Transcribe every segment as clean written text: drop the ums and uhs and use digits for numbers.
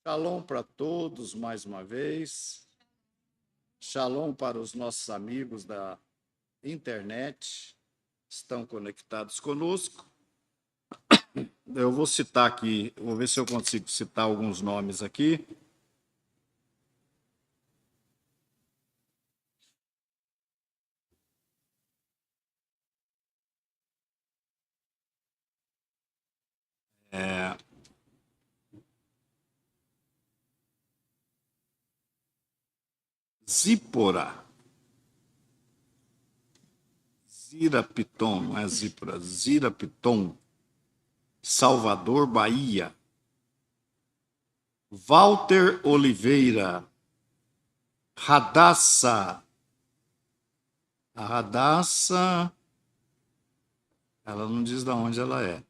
Shalom para todos mais uma vez. Shalom para os nossos amigos da internet, estão conectados conosco. Eu vou citar aqui, vou ver se eu consigo citar alguns nomes aqui. Zípora, Zirapiton, não é Zípora, Zirapiton, Salvador, Bahia. Walter Oliveira, Radassa. A Radassa, ela não diz de onde ela é.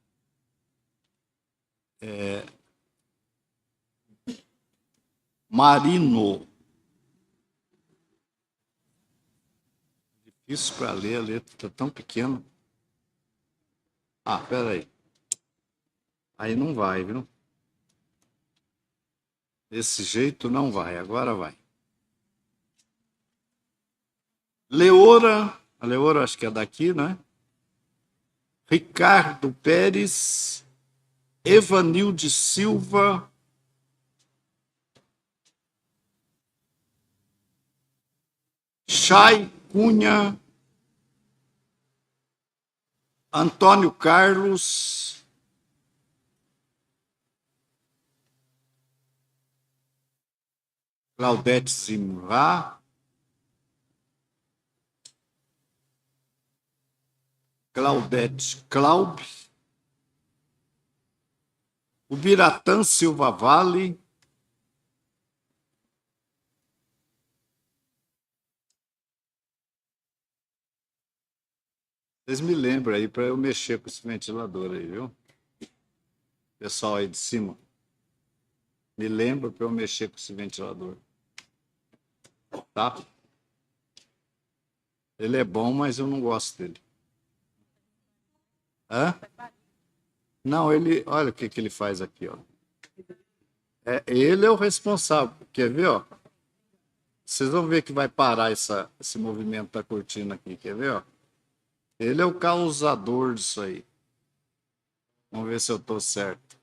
Marino. Isso para ler, a letra está tão pequena. Ah, peraí. Aí não vai, viu? Desse jeito não vai, agora vai. Leora, a Leora acho que é daqui, né? Ricardo Pérez, Evanilde Silva, Chay Cunha, Antônio Carlos, Claudete Zimra, Claudete Claub, o Biratã Silva Vale, vocês me lembram aí para eu mexer com esse ventilador aí, viu? Pessoal aí de cima, me lembra para eu mexer com esse ventilador, tá? Ele é bom, mas eu não gosto dele. Hã? Não, ele, olha o que que ele faz aqui, ó. Ele é o responsável. Quer ver, ó? Vocês vão ver que vai parar esse movimento da cortina aqui, quer ver, ó? Ele é o causador disso aí. Vamos ver se eu tô certo.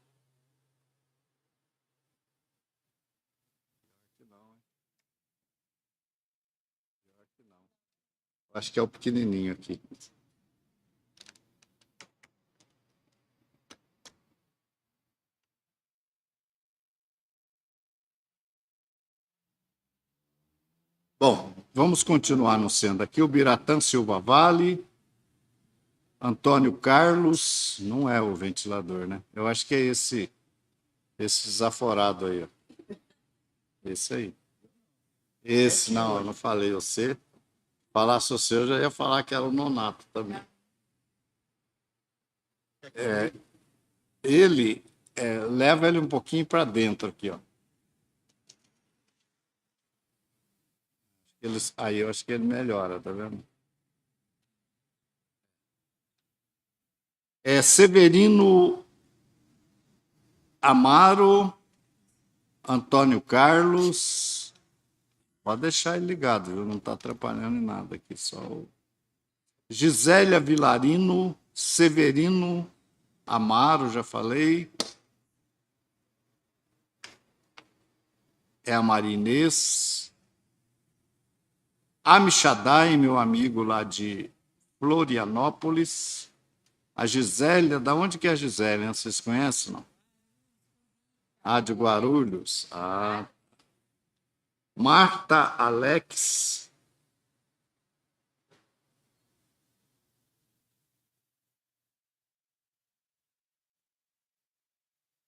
Acho que é o pequenininho aqui. Bom, vamos continuar anunciando aqui. O Biratã Silva Vale, Antônio Carlos, não é o ventilador, né? Eu acho que é esse desaforado aí, ó. Esse aí. Esse, não, eu não falei você. Falasse você, eu já ia falar que era o Nonato também. Ele, leva ele um pouquinho para dentro aqui, ó. Aí eu acho que ele melhora, tá vendo? É Severino Amaro, Antônio Carlos. Pode deixar ele ligado, viu? Não está atrapalhando em nada aqui, só o... Gisélia Vilarino, Severino Amaro, já falei. É a Marinês. Amixadai, meu amigo lá de Florianópolis. A Gisélia, da onde que é a Gisélia? Vocês conhecem, não? Ah, de Guarulhos. Ah. Marta Alex.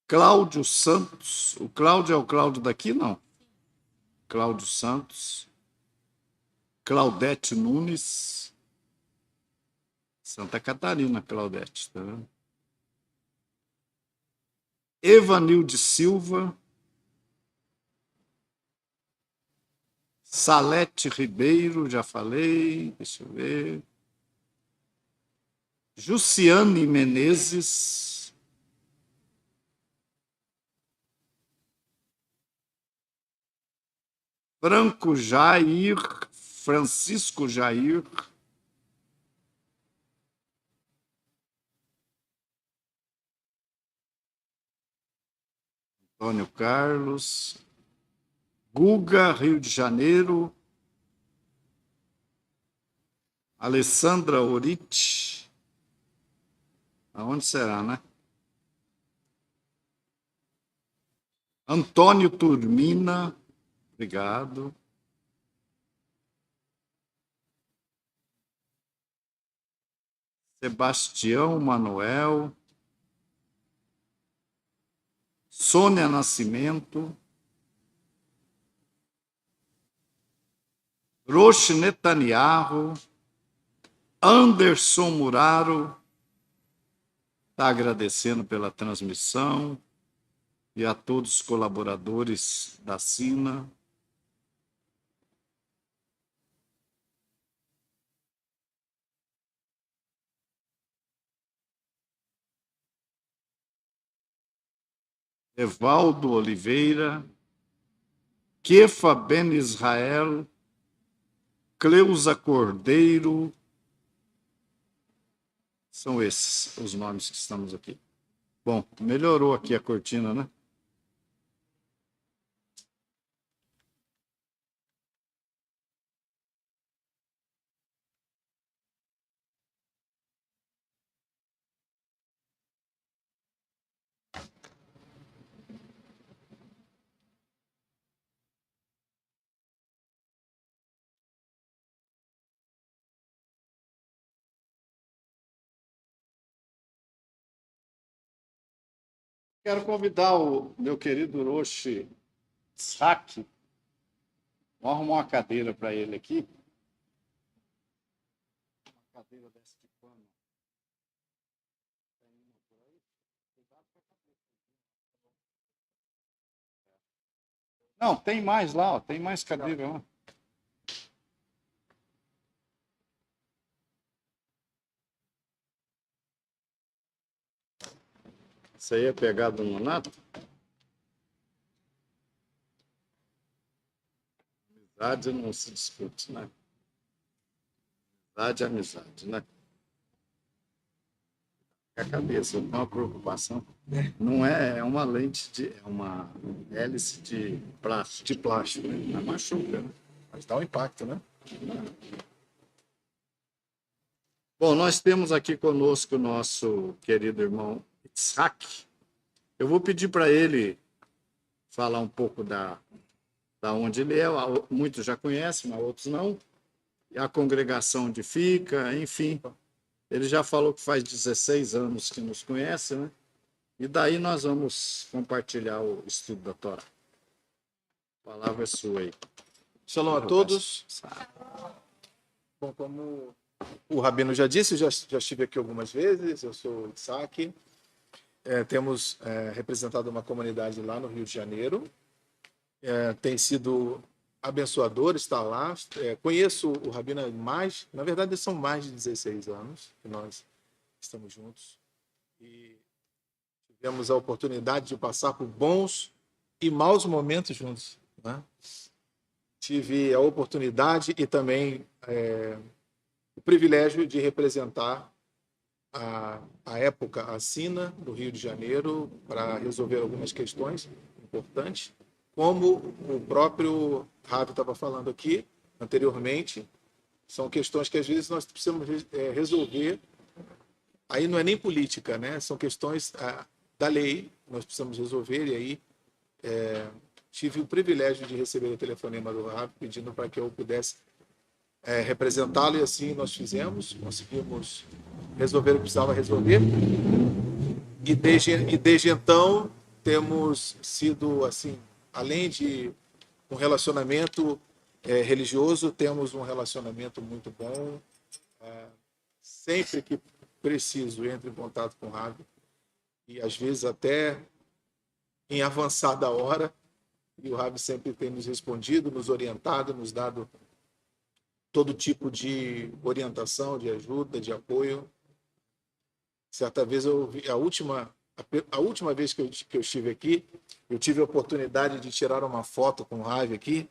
Cláudio Santos. O Cláudio é o Cláudio daqui, não? Cláudio Santos. Claudete Nunes. Santa Catarina, Claudete, tá vendo? Evanilde Silva. Salete Ribeiro, já falei. Deixa eu ver. Jussiane Menezes. Francisco Jair, Antônio Carlos, Guga, Rio de Janeiro, Alessandra Oriti, aonde será, né? Antônio Turmina, obrigado. Sebastião Manuel, Sônia Nascimento, Roche Netanyahu, Anderson Muraro, está agradecendo pela transmissão, e a todos os colaboradores da Sina. Evaldo Oliveira, Kefa Ben Israel, Cleusa Cordeiro. São esses os nomes que estamos aqui. Bom, melhorou aqui a cortina, né? Quero convidar o meu querido Roche Sack. Vamos arrumar uma cadeira para ele aqui. Uma cadeira dessa de pano. Não, tem mais lá, ó, tem mais cadeira lá. Isso aí é pegado no nato? Amizade não se discute, né? Amizade é amizade, né? A cabeça, eu tenho uma preocupação. Não é, é uma lente de. É uma hélice de plástico. De plástico, né? Mas machuca, né? Mas dá um impacto, né? Bom, nós temos aqui conosco o nosso querido irmão Itzhak. Eu vou pedir para ele falar um pouco da onde ele é. Muitos já conhecem, mas outros não. E a congregação onde fica, enfim. Ele já falou que faz 16 anos que nos conhece, né? E daí nós vamos compartilhar o estudo da Torá. A palavra é sua aí. Shalom a todos. Bom, como o Rabino já disse, eu já estive aqui algumas vezes, eu sou o Isaac. Temos representado uma comunidade lá no Rio de Janeiro. Tem sido abençoador estar lá. Conheço o Rabino há na verdade, são mais de 16 anos que nós estamos juntos. E tivemos a oportunidade de passar por bons e maus momentos juntos, né? Tive a oportunidade e também o privilégio de representar a época, a Sina, do Rio de Janeiro, para resolver algumas questões importantes, como o próprio Rabi estava falando aqui anteriormente, são questões que às vezes nós precisamos resolver. Aí não é nem política, né? São questões da lei, nós precisamos resolver, e aí tive o privilégio de receber o telefonema do Rabi pedindo para que eu pudesse representá-lo, e assim nós fizemos, conseguimos resolver o que precisava resolver, e desde então temos sido, assim, além de um relacionamento religioso, temos um relacionamento muito bom. Sempre que preciso, entro em contato com o Rabi, e às vezes até em avançada hora, e o Rabi sempre tem nos respondido, nos orientado, nos dado todo tipo de orientação, de ajuda, de apoio. Certa vez a última vez que eu estive aqui, eu tive a oportunidade de tirar uma foto com o Ravi aqui,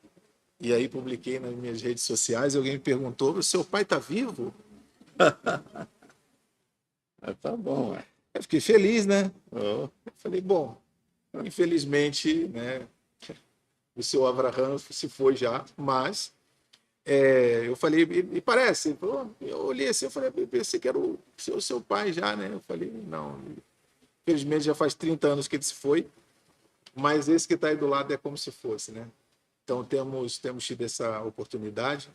E aí publiquei nas minhas redes sociais e alguém me perguntou: o seu pai está vivo? Tá bom, ué. Eu fiquei feliz, né? Oh, Eu falei, bom, infelizmente, né, o seu Abraham se foi já, mas eu falei, e parece, ele falou, eu olhei assim, eu falei, pensei que era o seu pai já, né? Eu falei, não, infelizmente já faz 30 anos que ele se foi, mas esse que está aí do lado é como se fosse, né? Então temos tido essa oportunidade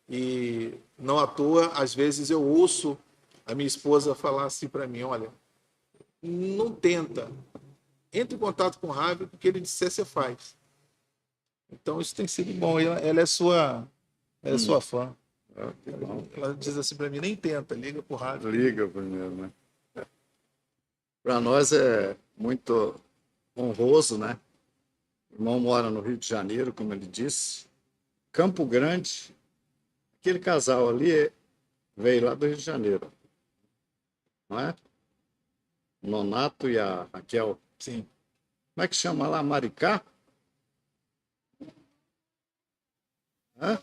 e não à toa, às vezes eu ouço a minha esposa falar assim para mim, olha, não tenta, entre em contato com o Rabi, porque ele disser, você faz. Então isso tem sido bom. Ela é sua fã. que bom. Ela diz assim para mim, nem tenta, liga pro Rabi. Liga primeiro, né? Para nós é muito honroso, né? O irmão mora no Rio de Janeiro, como ele disse. Campo Grande, aquele casal ali veio lá do Rio de Janeiro, não é? O Nonato e a Raquel. Sim. Como é que chama lá? Maricá? Hã?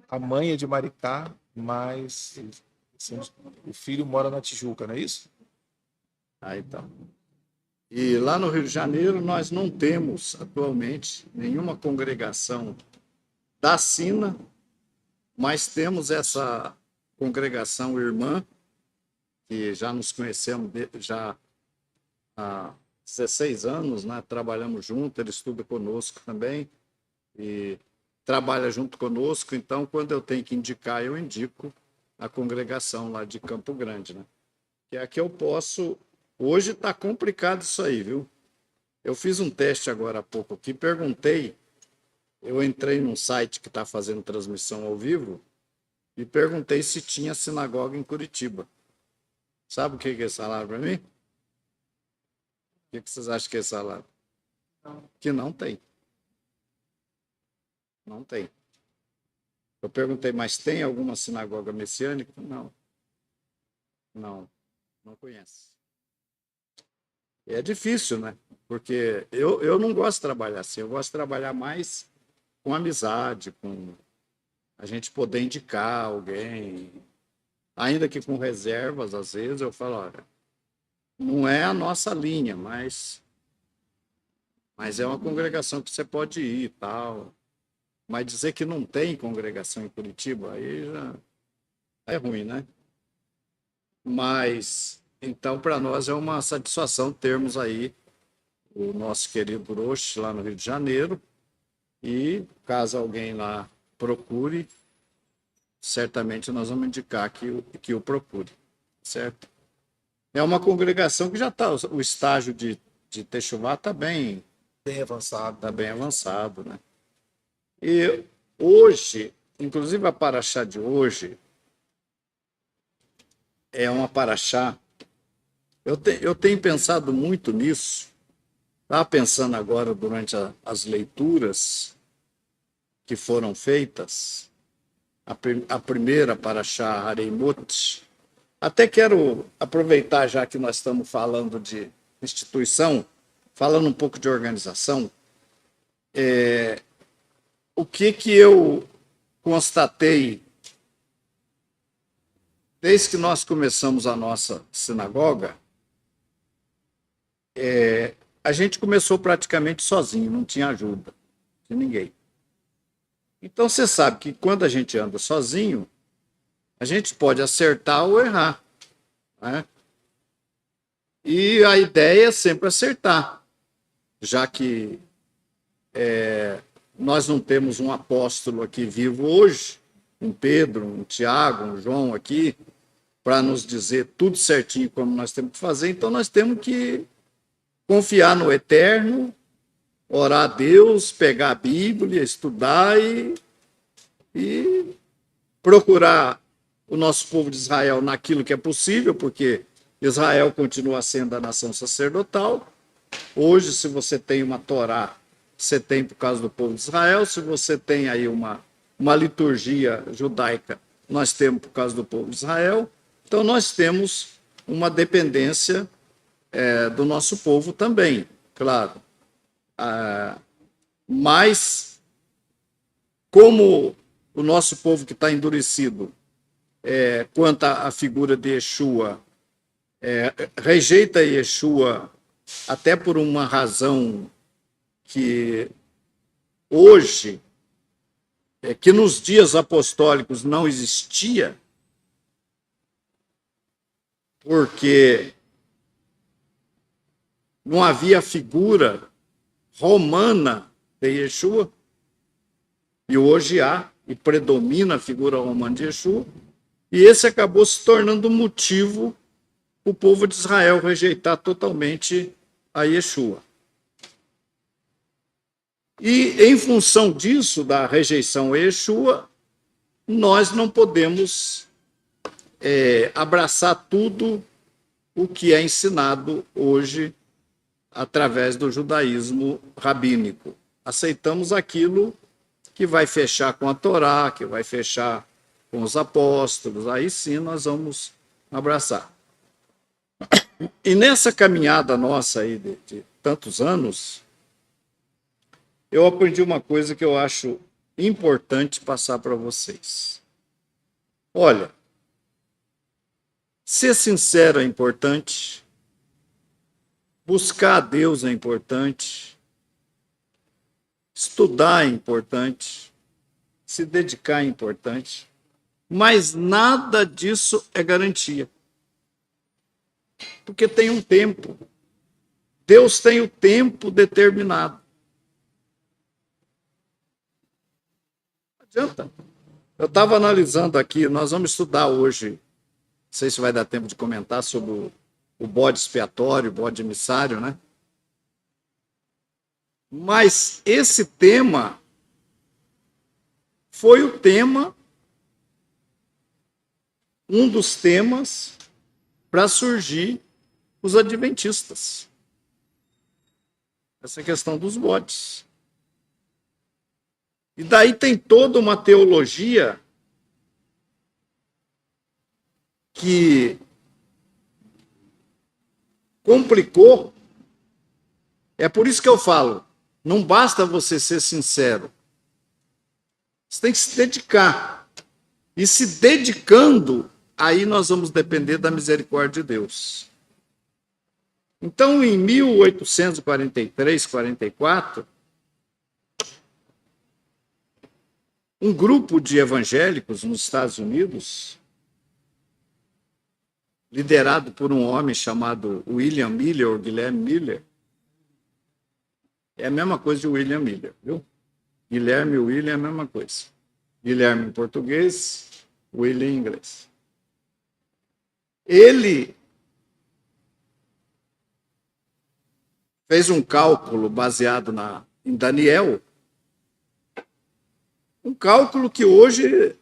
A mãe é de Maricá, mas assim, o filho mora na Tijuca, não é isso? Ah, então. E lá no Rio de Janeiro nós não temos atualmente nenhuma congregação da Sina, mas temos essa congregação irmã, que já nos conhecemos já há 16 anos, né? Trabalhamos junto, ele estuda conosco também e trabalha junto conosco, então quando eu tenho que indicar, eu indico a congregação lá de Campo Grande, né? Que é a que eu posso. Hoje está complicado isso aí, viu? Eu fiz um teste agora há pouco aqui, perguntei, eu entrei num site que está fazendo transmissão ao vivo e perguntei se tinha sinagoga em Curitiba. Sabe o que eles falaram para mim? O que vocês acham que eles falaram? Que não tem. Não tem. Eu perguntei, mas tem alguma sinagoga messiânica? Não. Não, não conhece. É difícil, né? Porque eu não gosto de trabalhar assim, eu gosto de trabalhar mais com amizade, com a gente poder indicar alguém, ainda que com reservas, às vezes eu falo, olha, não é a nossa linha, mas é uma congregação que você pode ir e tal. Mas dizer que não tem congregação em Curitiba, aí já é ruim, né? Mas, então, para nós é uma satisfação termos aí o nosso querido Roche lá no Rio de Janeiro. E caso alguém lá procure, certamente nós vamos indicar que o procure, certo? É uma congregação que já está, o estágio de Techuvá está bem avançado. Está bem avançado, né? E hoje, inclusive a paraxá de hoje, é uma paraxá. Eu tenho pensado muito nisso. Estava pensando agora durante as leituras que foram feitas, a primeira paraxá Hareimot. Até quero aproveitar, já que nós estamos falando de instituição, falando um pouco de organização, o que eu constatei desde que nós começamos a nossa sinagoga, a gente começou praticamente sozinho, não tinha ajuda de ninguém. Então você sabe que quando a gente anda sozinho, a gente pode acertar ou errar, né? E a ideia é sempre acertar, já que nós não temos um apóstolo aqui vivo hoje, um Pedro, um Tiago, um João aqui, para nos dizer tudo certinho como nós temos que fazer, então nós temos que confiar no Eterno, orar a Deus, pegar a Bíblia, estudar e procurar o nosso povo de Israel naquilo que é possível, porque Israel continua sendo a nação sacerdotal. Hoje, se você tem uma Torá, você tem por causa do povo de Israel. Se você tem aí uma liturgia judaica, nós temos por causa do povo de Israel. Então, nós temos uma dependência do nosso povo também, claro. Mas, como o nosso povo que está endurecido quanto à figura de Yeshua, rejeita Yeshua até por uma razão que hoje, que nos dias apostólicos não existia, porque não havia figura romana de Yeshua, e hoje há, e predomina a figura romana de Yeshua, e esse acabou se tornando motivo para o povo de Israel rejeitar totalmente a Yeshua. E, em função disso, da rejeição a Yeshua, nós não podemos abraçar tudo o que é ensinado hoje através do judaísmo rabínico. Aceitamos aquilo que vai fechar com a Torá, que vai fechar com os apóstolos, aí sim nós vamos abraçar. E nessa caminhada nossa aí de tantos anos, eu aprendi uma coisa que eu acho importante passar para vocês. Olha, ser sincero é importante, buscar a Deus é importante, estudar é importante, se dedicar é importante, mas nada disso é garantia. Porque tem um tempo. Deus tem o tempo determinado. Não adianta. Eu estava analisando aqui, nós vamos estudar hoje, não sei se vai dar tempo de comentar sobre o bode expiatório, o bode emissário, né? Mas esse tema foi o tema, um dos temas para surgir os adventistas. Essa questão dos bodes. E daí tem toda uma teologia que complicou. É por isso que eu falo, não basta você ser sincero. Você tem que se dedicar. E se dedicando, aí nós vamos depender da misericórdia de Deus. Então, em 1843, 44, um grupo de evangélicos nos Estados Unidos, liderado por um homem chamado William Miller, ou Guilherme Miller, é a mesma coisa de William Miller, viu? Guilherme e William é a mesma coisa. Guilherme em português, William em inglês. Ele fez um cálculo baseado em Daniel, um cálculo que hoje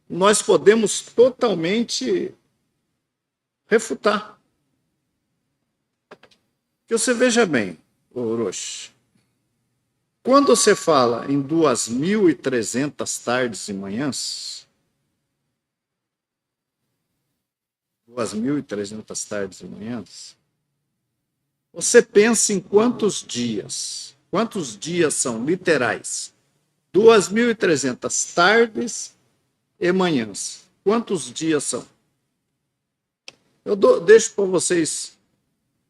nós podemos totalmente refutar. Que você veja bem, Orochi, quando você fala em 2.300 tardes e manhãs, 2.300 tardes e manhãs, você pensa em quantos dias? Quantos dias são literais? 2.300 tardes e manhãs. Quantos dias são? Eu deixo para vocês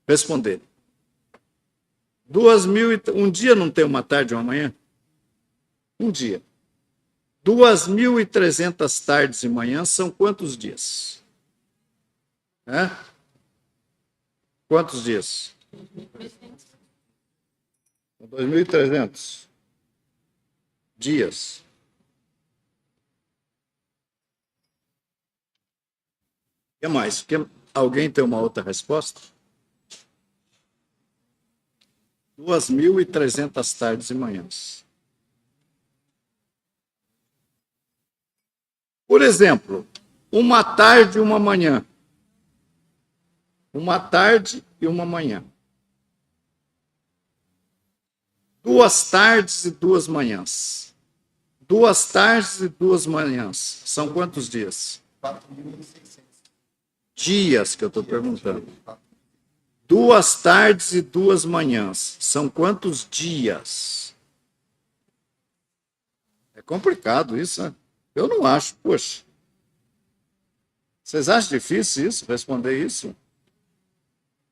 responderem. Um dia não tem uma tarde e uma manhã? Um dia. 2.300 tardes e manhãs são quantos dias? Quantos dias? 2.300 dias. O que mais? Alguém tem uma outra resposta? 2.300 tardes e manhãs. Por exemplo, uma tarde e uma manhã. Uma tarde e uma manhã. 2 tardes e 2 manhãs. 2 tardes e 2 manhãs. São quantos dias? 4.600. Dias que eu estou perguntando. 2 tardes e 2 manhãs. São quantos dias? É complicado isso, né? Eu não acho, poxa. Vocês acham difícil isso, responder isso?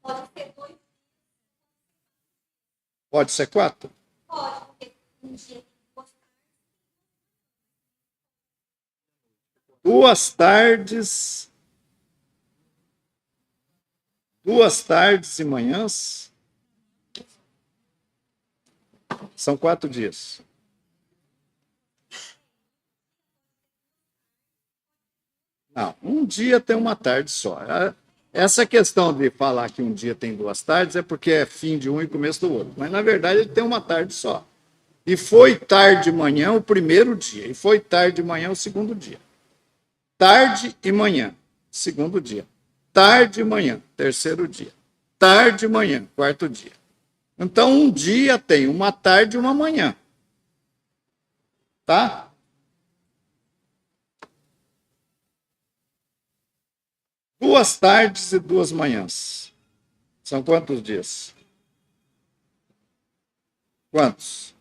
Pode ser 2, Pode ser 4? pode, porque um dia tem que postar. 2 tardes. 2 tardes e manhãs. São 4 dias. Não, um dia tem uma tarde só. Essa questão de falar que um dia tem 2 tardes é porque é fim de um e começo do outro. Mas, na verdade, ele tem uma tarde só. E foi tarde de manhã o primeiro dia. E foi tarde de manhã o segundo dia. Tarde e manhã, segundo dia. Tarde e manhã, terceiro dia. Tarde e manhã, quarto dia. Então, um dia tem uma tarde e uma manhã. Tá? Duas tardes e 2 manhãs. São quantos dias? Quantos?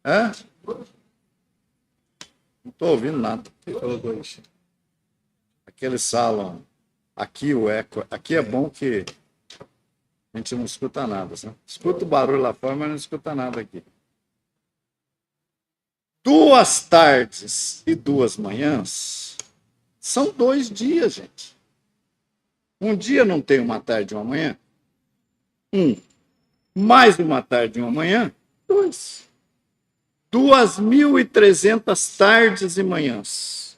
Hã? Não estou ouvindo nada. Ele falou 2. Aquele salão. Aqui o eco. Aqui é bom que a gente não escuta nada. Né? Escuta o barulho lá fora, mas não escuta nada aqui. 2 tardes e 2 manhãs são 2 dias, gente. Um dia não tem uma tarde e uma manhã? Mais uma tarde e uma manhã? 2. 2.300 tardes e manhãs.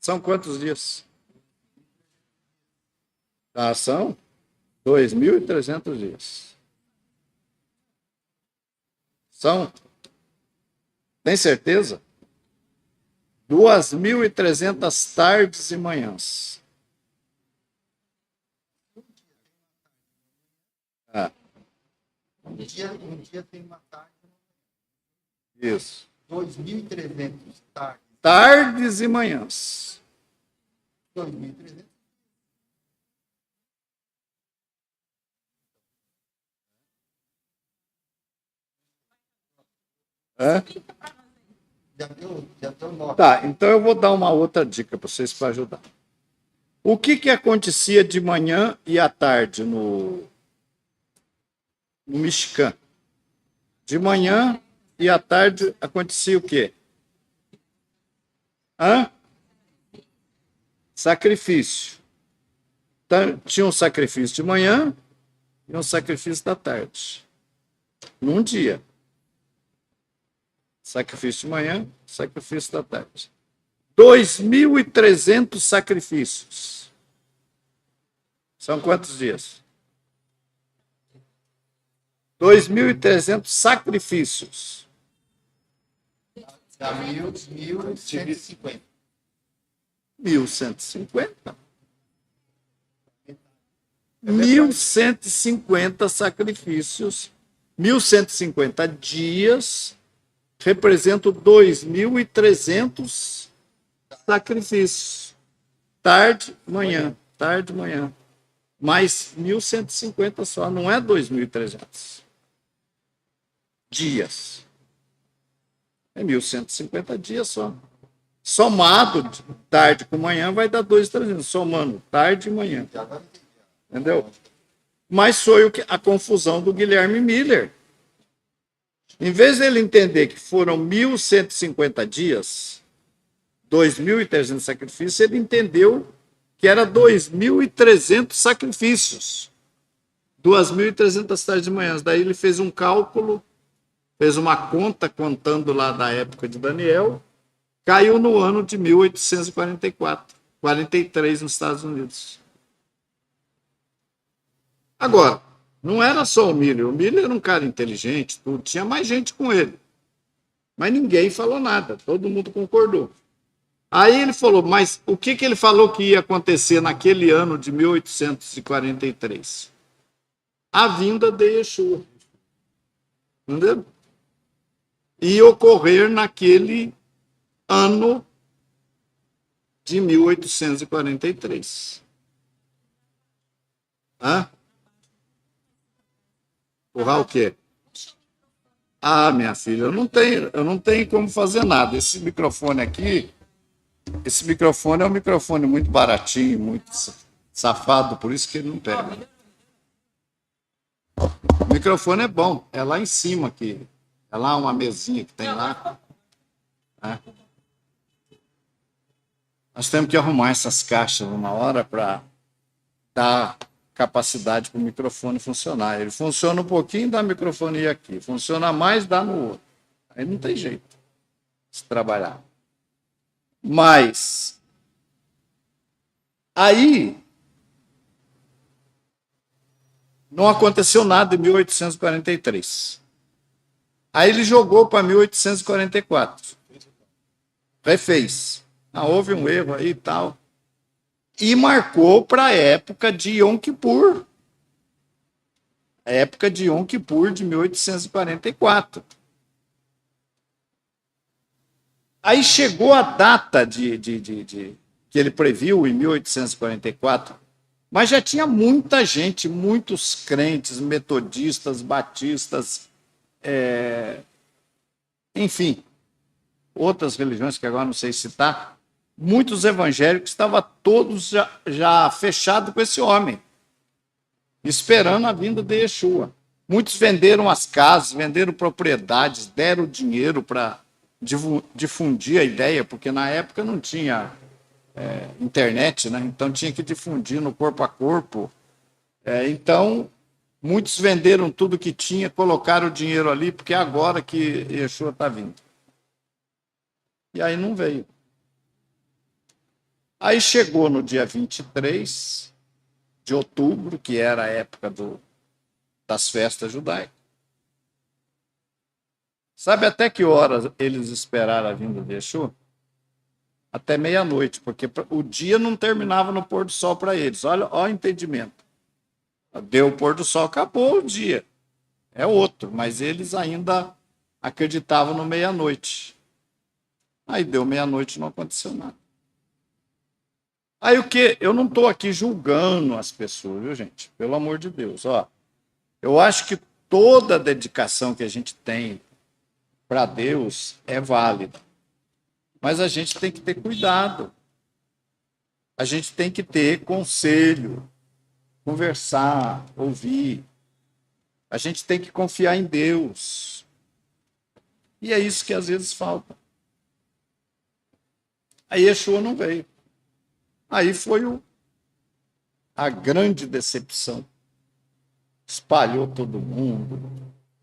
São quantos dias? São 2.300 dias. São? Tem certeza? 2.300 tardes e manhãs. Um dia tem uma tarde. Isso. 2.300 tardes. Tardes e manhãs. 2.300. É? Já deu 9. Tá, então eu vou dar uma outra dica para vocês para ajudar. O que acontecia de manhã e à tarde no Mexicano? De manhã e à tarde acontecia o quê? Sacrifício. Então, tinha um sacrifício de manhã e um sacrifício da tarde. Num dia. Sacrifício de manhã, sacrifício da tarde. 2.300 sacrifícios. São quantos dias? 2.300 sacrifícios. Dá 1.150. 1.150. 1.150 sacrifícios. 1.150 dias representam 2.300 sacrifícios. Tarde, manhã. Tarde, manhã. Mais 1.150 só, não é 2.300 dias. É 1.150 dias só. Somado tarde com manhã vai dar 2.300. Somando tarde e manhã. Entendeu? Mas foi a confusão do Guilherme Miller. Em vez dele entender que foram 1.150 dias, 2.300 sacrifícios, ele entendeu que era 2.300 sacrifícios. 2.300 tardes de manhã. Daí ele fez um cálculo, fez uma conta contando lá da época de Daniel, caiu no ano de 1844, 43 nos Estados Unidos. Agora, não era só o Miller era um cara inteligente, tudo, tinha mais gente com ele. Mas ninguém falou nada, todo mundo concordou. Aí ele falou, mas o que ele falou que ia acontecer naquele ano de 1843? A vinda de Yeshua. Entendeu? Ia ocorrer naquele ano de 1843. Hã? Empurrar o quê? Ah, minha filha, eu não tenho como fazer nada. Esse microfone é um microfone muito baratinho, muito safado, por isso que ele não pega. O microfone é bom, é lá em cima aqui. É lá uma mesinha que tem lá. É. Nós temos que arrumar essas caixas uma hora para dar capacidade para o microfone funcionar. Ele funciona um pouquinho, dá microfonia aqui. Funciona mais, dá no outro. Aí não tem jeito de trabalhar. Mas aí não aconteceu nada em 1843. Aí ele jogou para 1844. Refez. Ah, houve um erro aí e tal. E marcou para a época de Yom Kippur. A época de Yom Kippur de 1844. Aí chegou a data que ele previu em 1844, mas já tinha muita gente, muitos crentes, metodistas, batistas, enfim, outras religiões que agora não sei citar, muitos evangélicos estavam todos já fechados com esse homem, esperando a vinda de Yeshua. Muitos venderam as casas, venderam propriedades, deram dinheiro para difundir a ideia, porque na época não tinha internet, né? Então tinha que difundir no corpo a corpo. Então, muitos venderam tudo que tinha, colocaram o dinheiro ali, porque é agora que Yeshua está vindo. E aí não veio. Aí chegou no dia 23 de outubro, que era a época das festas judaicas. Sabe até que horas eles esperaram a vinda de Yeshua? Até meia-noite, porque o dia não terminava no pôr do sol para eles. Olha o entendimento. Deu o pôr do sol, acabou o dia. É outro, mas eles ainda acreditavam no meia-noite. Aí deu meia-noite e não aconteceu nada. Aí o que? Eu não estou aqui julgando as pessoas, viu, gente? Pelo amor de Deus. Ó, eu acho que toda a dedicação que a gente tem para Deus é válida. Mas a gente tem que ter cuidado. A gente tem que ter conselho, conversar, ouvir. A gente tem que confiar em Deus. E é isso que às vezes falta. Aí Yeshua não veio. Aí foi a grande decepção. Espalhou todo mundo.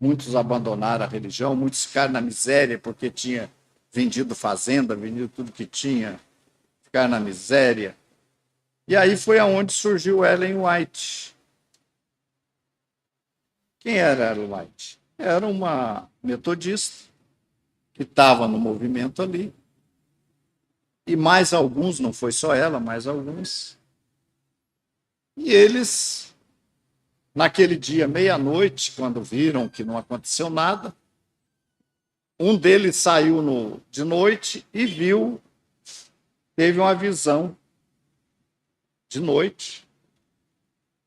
Muitos abandonaram a religião, muitos ficaram na miséria porque tinha vendido fazenda, vendido tudo que tinha, ficaram na miséria. E aí foi aonde surgiu Ellen White. Quem era Ellen White? Era uma metodista que estava no movimento ali. E mais alguns, não foi só ela, mais alguns. E eles, naquele dia, meia-noite, quando viram que não aconteceu nada, um deles saiu de noite e teve uma visão de noite,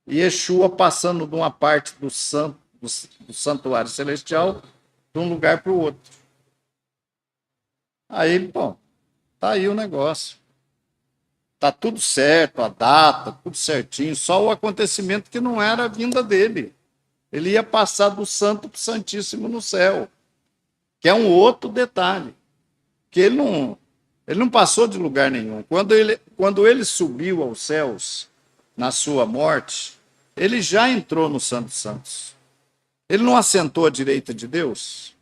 e Yeshua passando de uma parte do santuário celestial de um lugar para o outro. Aí, bom, tá aí o negócio. Tá tudo certo, a data, tudo certinho, só o acontecimento que não era a vinda dele. Ele ia passar do santo para o santíssimo no céu, que é um outro detalhe, que ele não passou de lugar nenhum. Quando ele subiu aos céus na sua morte, ele já entrou no Santo dos Santos. Ele não assentou à direita de Deus?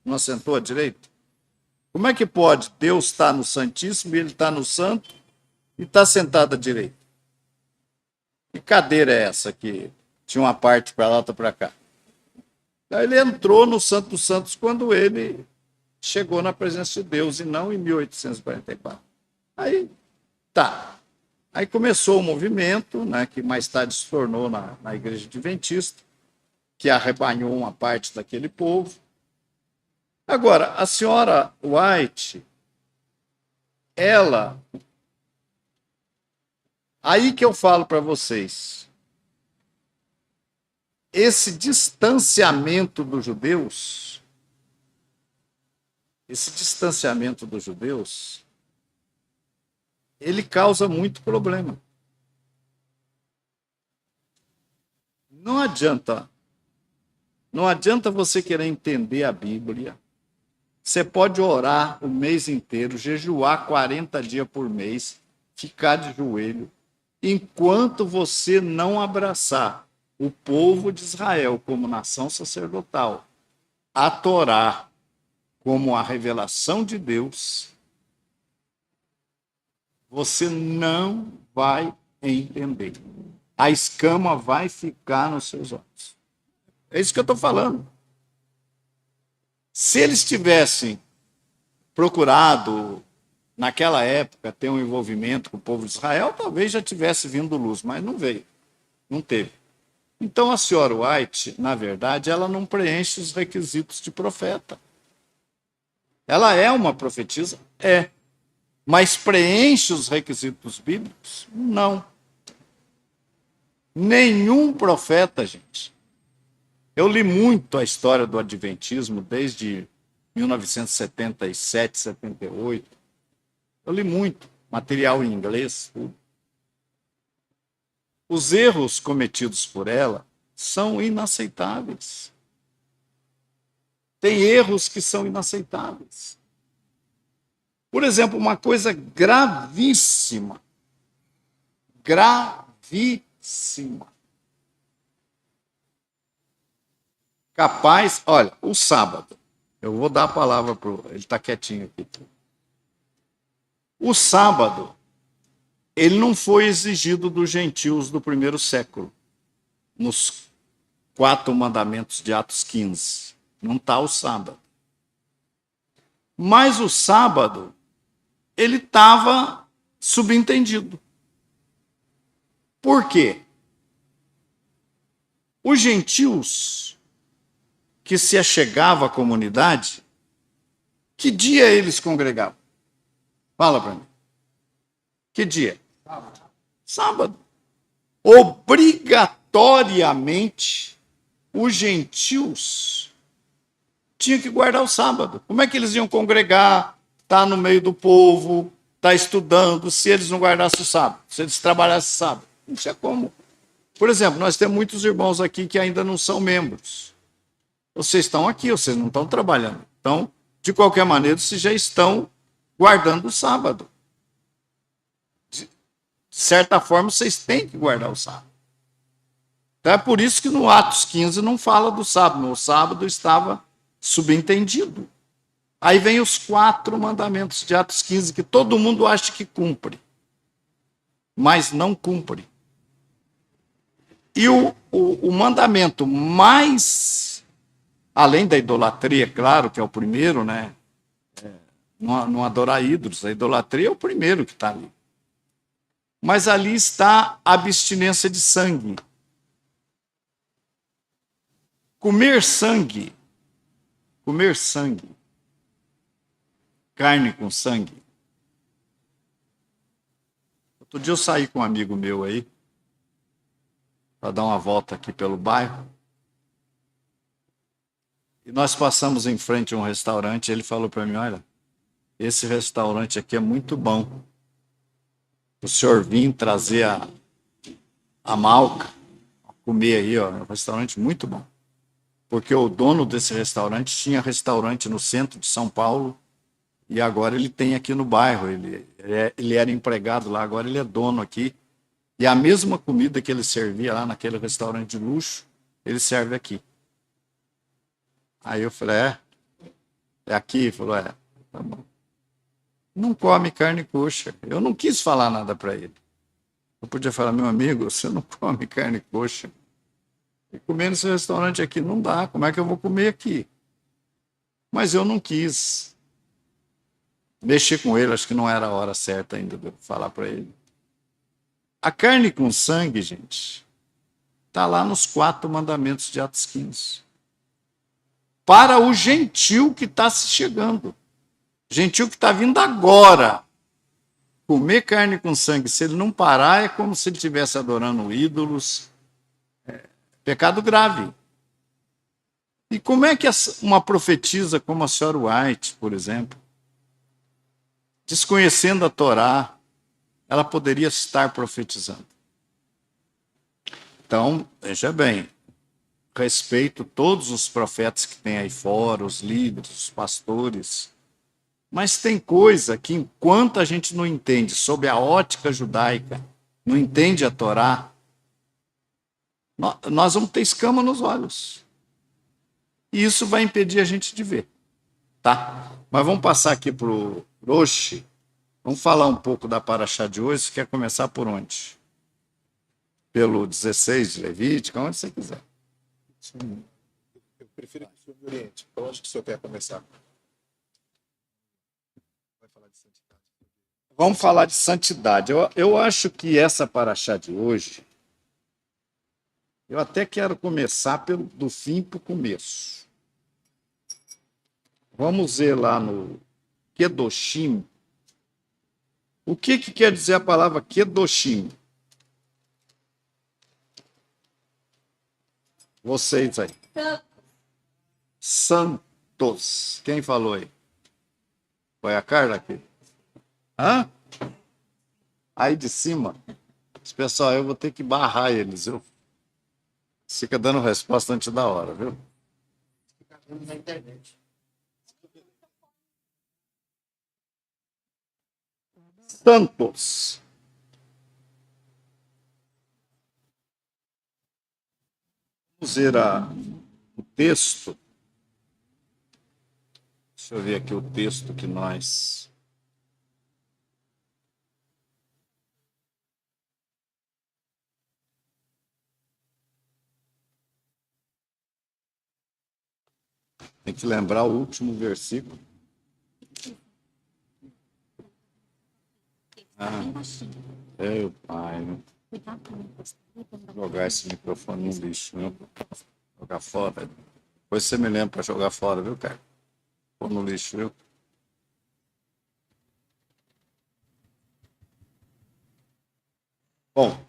Não assentou à direita? Como é que pode Deus estar no Santíssimo e ele está no Santo e está sentado à direita? Que cadeira é essa que tinha uma parte para lá, outra para cá? Aí ele entrou no Santo dos Santos quando ele chegou na presença de Deus e não em 1844. Aí, tá. Aí começou o movimento, né, que mais tarde se tornou na Igreja Adventista, que arrebanhou uma parte daquele povo. Agora, a senhora White, aí que eu falo para vocês, esse distanciamento dos judeus, ele causa muito problema. Não adianta você querer entender a Bíblia. Você pode orar o mês inteiro, jejuar 40 dias por mês, ficar de joelho, enquanto você não abraçar o povo de Israel como nação sacerdotal, a Torá como a revelação de Deus, você não vai entender. A escama vai ficar nos seus olhos. É isso que eu estou falando. Se eles tivessem procurado, naquela época, ter um envolvimento com o povo de Israel, talvez já tivesse vindo luz, mas não veio, não teve. Então, a senhora White, na verdade, ela não preenche os requisitos de profeta. Ela é uma profetisa? É. Mas preenche os requisitos bíblicos? Não. Nenhum profeta, gente. Eu li muito a história do Adventismo desde 1977, 78. Eu li muito material em inglês, tudo. Os erros cometidos por ela são inaceitáveis. Tem erros que são inaceitáveis. Por exemplo, uma coisa gravíssima. Gravíssima. Capaz, olha, o sábado, eu vou dar a palavra para ele, está quietinho aqui. O sábado, ele não foi exigido dos gentios do primeiro século, nos 4 mandamentos de Atos 15. Não está o sábado. Mas o sábado, ele estava subentendido. Por quê? Os gentios que se achegavam à comunidade, que dia eles congregavam? Fala para mim. Que dia? Sábado. Obrigatoriamente, os gentios tinham que guardar o sábado. Como é que eles iam congregar, estar no meio do povo, estar estudando, se eles não guardassem o sábado, se eles trabalhassem sábado? Não tinha como. Por exemplo, nós temos muitos irmãos aqui que ainda não são membros. Vocês estão aqui, vocês não estão trabalhando. Então, de qualquer maneira, vocês já estão guardando o sábado. De certa forma, vocês têm que guardar o sábado. Então, é por isso que no Atos 15 não fala do sábado. O sábado estava subentendido. Aí vem os 4 mandamentos de Atos 15, que todo mundo acha que cumpre, mas não cumpre. E o mandamento mais, além da idolatria, claro, que é o primeiro, né? Não adorar ídolos, a idolatria é o primeiro que está ali. Mas ali está a abstinência de sangue. Comer sangue, carne com sangue. Outro dia eu saí com um amigo meu aí, para dar uma volta aqui pelo bairro. E nós passamos em frente a um restaurante, e ele falou para mim, olha, esse restaurante aqui é muito bom. O senhor vir trazer a malca, comer aí, ó, é um restaurante muito bom. Porque o dono desse restaurante tinha restaurante no centro de São Paulo, e agora ele tem aqui no bairro. Ele era empregado lá, agora ele é dono aqui. E a mesma comida que ele servia lá naquele restaurante de luxo, ele serve aqui. Aí eu falei, é aqui? Ele falou, tá bom. Não come carne coxa. Eu não quis falar nada para ele. Eu podia falar, meu amigo, você não come carne coxa. E comer nesse restaurante aqui não dá. Como é que eu vou comer aqui? Mas eu não quis mexer com ele. Acho que não era a hora certa ainda de eu falar para ele. A carne com sangue, gente, está lá nos 4 mandamentos de Atos 15. Para o gentil que está se chegando. Gentil que está vindo agora. Comer carne com sangue, se ele não parar, é como se ele estivesse adorando ídolos. Pecado grave. E como é que uma profetisa como a senhora White, por exemplo, desconhecendo a Torá, ela poderia estar profetizando? Então, veja bem, respeito todos os profetas que tem aí fora, os líderes, os pastores, mas tem coisa que, enquanto a gente não entende sob a ótica judaica, não entende a Torá, nós vamos ter escama nos olhos. E isso vai impedir a gente de ver. Tá? Mas vamos passar aqui para o Roshi. Vamos falar um pouco da paraxá de hoje. Você quer começar por onde? Pelo 16 de Levítico, onde você quiser. Eu prefiro que o senhor me oriente. Por onde que o senhor quer começar? Vai falar de santidade. Vamos falar de santidade. Eu acho que essa paraxá de hoje, eu até quero começar do fim para o começo. Vamos ver lá no Kedoshim. O que quer dizer a palavra Kedoshim? Vocês aí. Santos. Quem falou aí? Foi a Carla aqui? Hã? Aí de cima. Pessoal, eu vou ter que barrar eles, viu? Fica dando resposta antes da hora, viu? Fica vendo na internet. Santos. Vamos ver o texto. Deixa eu ver aqui o texto que nós... Tem que lembrar o último versículo. Meu pai, né? Vou jogar esse microfone no lixo, viu? Jogar fora. Depois você me lembra para jogar fora, viu, cara? Pôr no lixo, viu? Bom.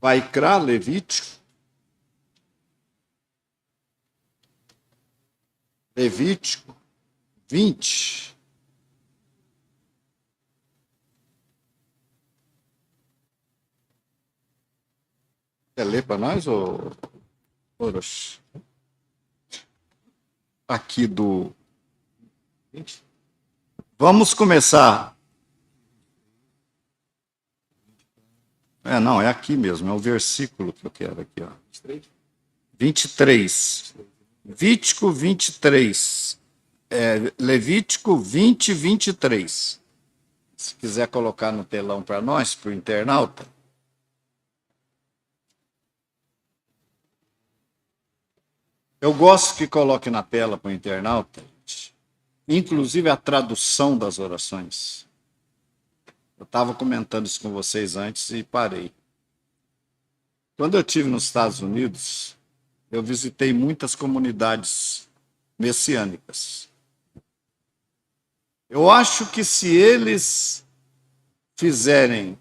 Vaikra, Levítico. Levítico 20. Quer ler para nós, ou Orochi? Aqui do... Vamos começar. Não, é aqui mesmo, é o versículo que eu quero aqui, ó. 23. Levítico 23. Levítico 20, 23. Se quiser colocar no telão para nós, para o internauta. Eu gosto que coloque na tela para o internauta, inclusive a tradução das orações. Eu estava comentando isso com vocês antes e parei. Quando eu estive nos Estados Unidos, eu visitei muitas comunidades messiânicas. Eu acho que se eles fizerem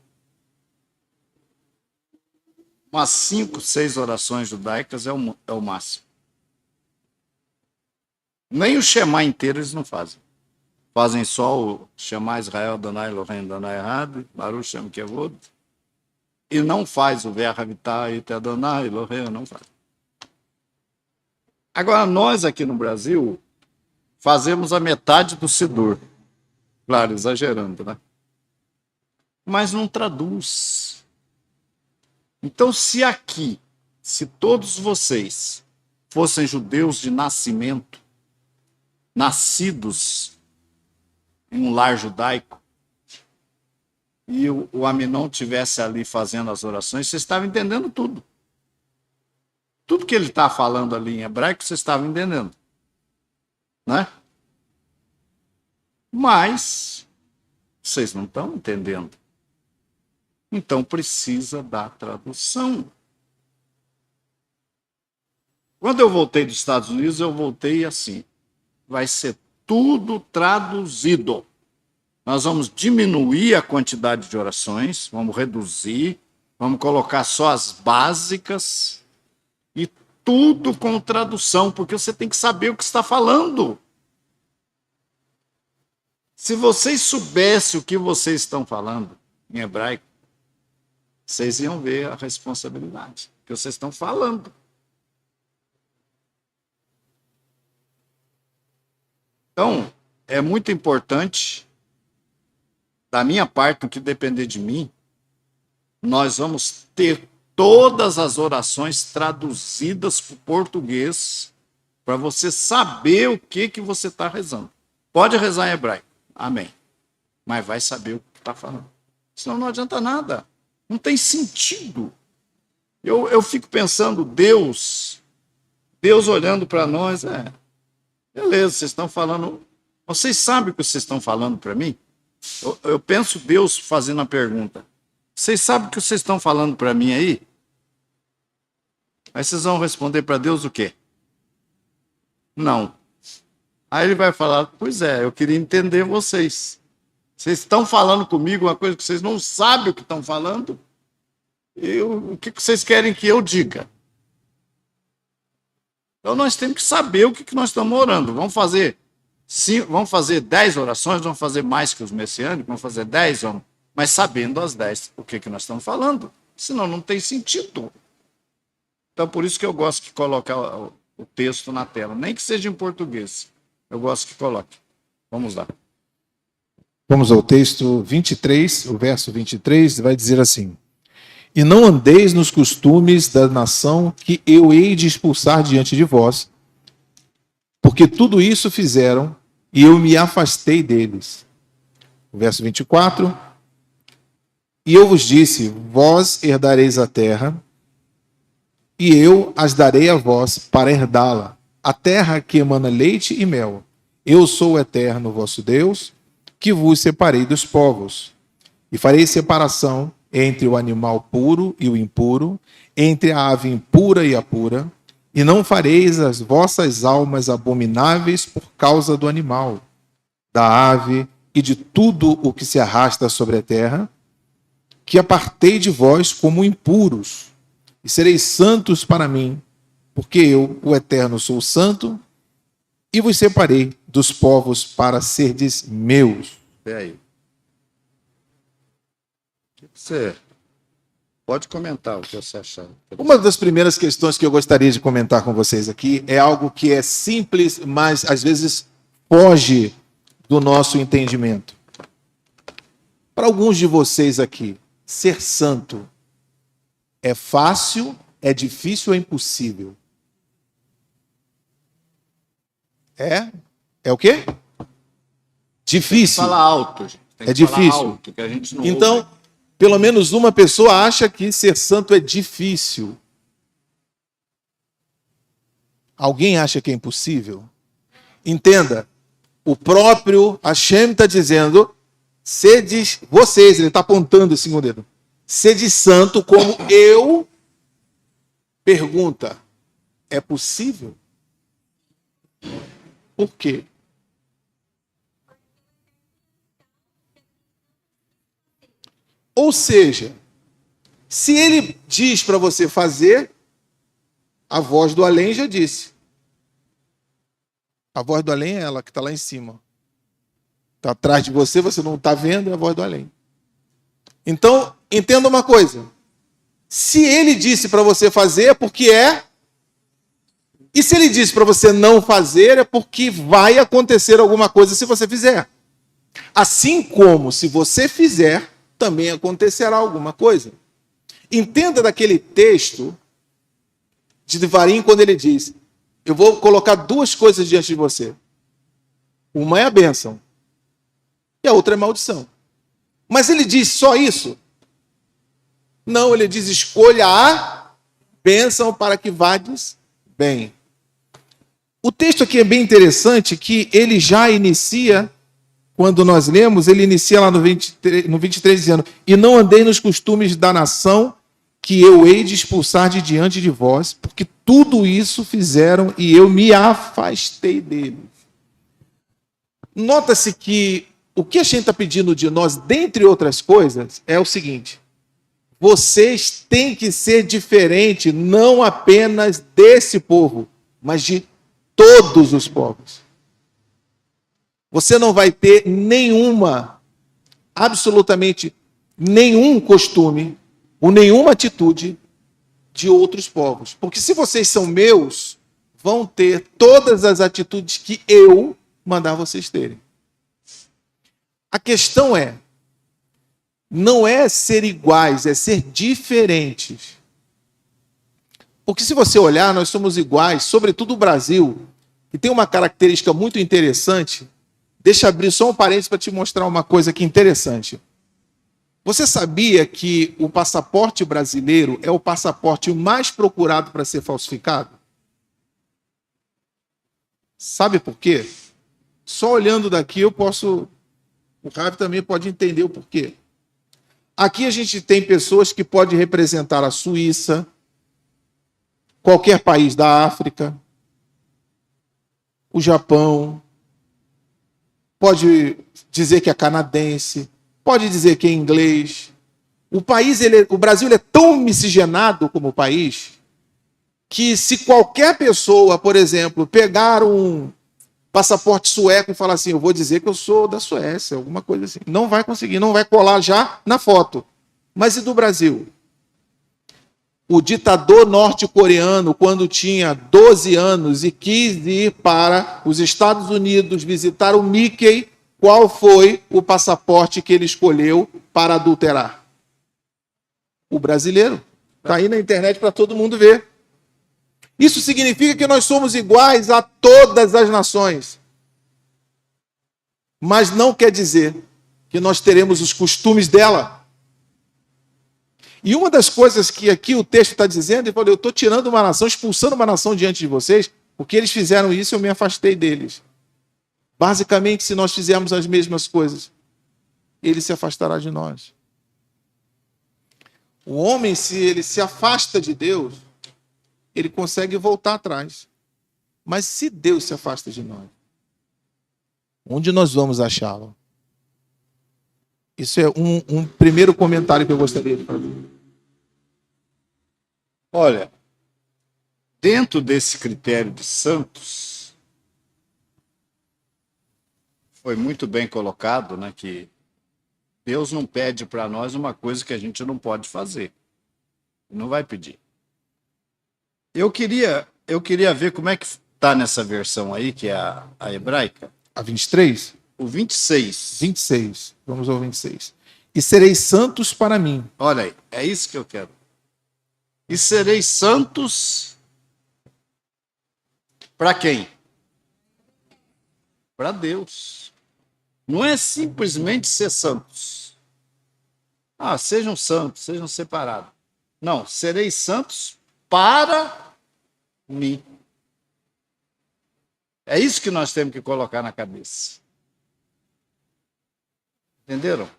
umas 5, 6 orações judaicas, é o máximo. Nem o Shema inteiro eles não fazem. Fazem só o Shema Israel, Adonai Elohim, Adonai Echad, Baruch Shem Kevod, e não faz o Ve'ahavitah et Adonai Elohim, não faz. Agora, nós aqui no Brasil fazemos a metade do Sidur. Claro, exagerando, né? Mas não traduz. Então, se todos vocês fossem judeus de nascimento, nascidos em um lar judaico, e o Aminon estivesse ali fazendo as orações, vocês estavam entendendo tudo. Tudo que ele está falando ali em hebraico, vocês estavam entendendo. Né? Mas vocês não estão entendendo. Então precisa da tradução. Quando eu voltei dos Estados Unidos, eu voltei assim. Vai ser tudo traduzido. Nós vamos diminuir a quantidade de orações, vamos reduzir, Vamos colocar só as básicas e tudo com tradução, porque você tem que saber o que está falando. Se vocês soubessem o que vocês estão falando em hebraico, vocês iam ver a responsabilidade que vocês estão falando. Então, é muito importante, da minha parte, no que depender de mim, nós vamos ter todas as orações traduzidas para o português, para você saber o que você está rezando. Pode rezar em hebraico, amém. Mas vai saber o que está falando. Senão não adianta nada. Não tem sentido. Eu fico pensando, Deus olhando para nós, beleza, vocês estão falando, vocês sabem o que vocês estão falando para mim? Eu penso Deus fazendo a pergunta, vocês sabem o que vocês estão falando para mim aí? Aí vocês vão responder para Deus o quê? Não. Aí ele vai falar, pois é, eu queria entender vocês. Vocês estão falando comigo uma coisa que vocês não sabem o que estão falando? O que vocês querem que eu diga? Então nós temos que saber o que nós estamos orando. Vamos fazer 10 orações, vamos fazer mais que os messiânicos, vamos fazer 10, mas sabendo as 10 o que nós estamos falando. Senão não tem sentido. Então por isso que eu gosto de colocar o texto na tela, nem que seja em português. Eu gosto que coloque. Vamos lá. Vamos ao texto 23, o verso 23, vai dizer assim: E não andeis nos costumes da nação que eu hei de expulsar diante de vós, porque tudo isso fizeram, e eu me afastei deles. O verso 24: E eu vos disse, vós herdareis a terra, e eu as darei a vós para herdá-la, a terra que emana leite e mel. Eu sou o eterno vosso Deus, que vos separei dos povos, e farei separação entre o animal puro e o impuro, entre a ave impura e a pura, e não fareis as vossas almas abomináveis por causa do animal, da ave e de tudo o que se arrasta sobre a terra, que apartei de vós como impuros, e sereis santos para mim, porque eu, o Eterno, sou santo, e vos separei dos povos para serdes meus. Aí. Você pode comentar o que você achar. Uma das primeiras questões que eu gostaria de comentar com vocês aqui é algo que é simples, mas às vezes foge do nosso entendimento. Para alguns de vocês aqui, ser santo é fácil, é difícil ou é impossível? É o quê? Difícil. Fala alto, gente. Tem que É difícil. falar alto, que a gente não Então, ouve. pelo menos uma pessoa acha que ser santo é difícil. Alguém acha que é impossível? Entenda, o próprio Hashem está dizendo, sedes vocês, ele está apontando assim com o dedo, sede santo como eu. Pergunta, é possível? Por quê? Ou seja, se ele diz para você fazer, a voz do além já disse. A voz do além é ela que está lá em cima. Está atrás de você, você não está vendo, é a voz do além. Então, entenda uma coisa. Se ele disse para você fazer, é porque é. E se ele disse para você não fazer, é porque vai acontecer alguma coisa se você fizer. Assim como se você fizer, também acontecerá alguma coisa. Entenda daquele texto de Devarim quando ele diz, eu vou colocar duas coisas diante de você. Uma é a bênção e a outra é a maldição. Mas ele diz só isso? Não, ele diz escolha a bênção para que vades bem. O texto aqui é bem interessante que ele já inicia, quando nós lemos, ele inicia lá no 23 dizendo, e não andei nos costumes da nação que eu hei de expulsar de diante de vós, porque tudo isso fizeram e eu me afastei deles. Nota-se que o que a gente está pedindo de nós, dentre outras coisas, é o seguinte, vocês têm que ser diferente, não apenas desse povo, mas de todos os povos. Você não vai ter absolutamente nenhum costume ou nenhuma atitude de outros povos. Porque se vocês são meus, vão ter todas as atitudes que eu mandar vocês terem. A questão não é ser iguais, é ser diferentes. Porque se você olhar, nós somos iguais, sobretudo o Brasil, que tem uma característica muito interessante. Deixa eu abrir só um parênteses para te mostrar uma coisa aqui interessante. Você sabia que o passaporte brasileiro é o passaporte mais procurado para ser falsificado? Sabe por quê? Só olhando daqui o Ravi também pode entender o porquê. Aqui a gente tem pessoas que podem representar a Suíça, qualquer país da África, o Japão, pode dizer que é canadense, pode dizer que é inglês. O Brasil é tão miscigenado como país que se qualquer pessoa, por exemplo, pegar um passaporte sueco e falar assim, eu vou dizer que eu sou da Suécia, alguma coisa assim, não vai conseguir, não vai colar já na foto. Mas e do Brasil? O ditador norte-coreano, quando tinha 12 anos e quis ir para os Estados Unidos visitar o Mickey, qual foi o passaporte que ele escolheu para adulterar? O brasileiro. Está aí na internet para todo mundo ver. Isso significa que nós somos iguais a todas as nações. Mas não quer dizer que nós teremos os costumes dela. E uma das coisas que aqui o texto está dizendo, ele falou, eu estou tirando uma nação, expulsando uma nação diante de vocês, porque eles fizeram isso e eu me afastei deles. Basicamente, se nós fizermos as mesmas coisas, ele se afastará de nós. O homem, se ele se afasta de Deus, ele consegue voltar atrás. Mas se Deus se afasta de nós, onde nós vamos achá-lo? Isso é um primeiro comentário que eu gostaria de fazer. Olha, dentro desse critério de santos, foi muito bem colocado, né, que Deus não pede para nós uma coisa que a gente não pode fazer. Não vai pedir. Eu queria ver como é que está nessa versão aí, que é a hebraica. A 23? O 26. 26. Vamos ao 26. E sereis santos para mim. Olha aí, é isso que eu quero. E sereis santos para quem? Para Deus. Não é simplesmente ser santos. Ah, sejam santos, sejam separados. Não, sereis santos para mim. É isso que nós temos que colocar na cabeça. Entenderam?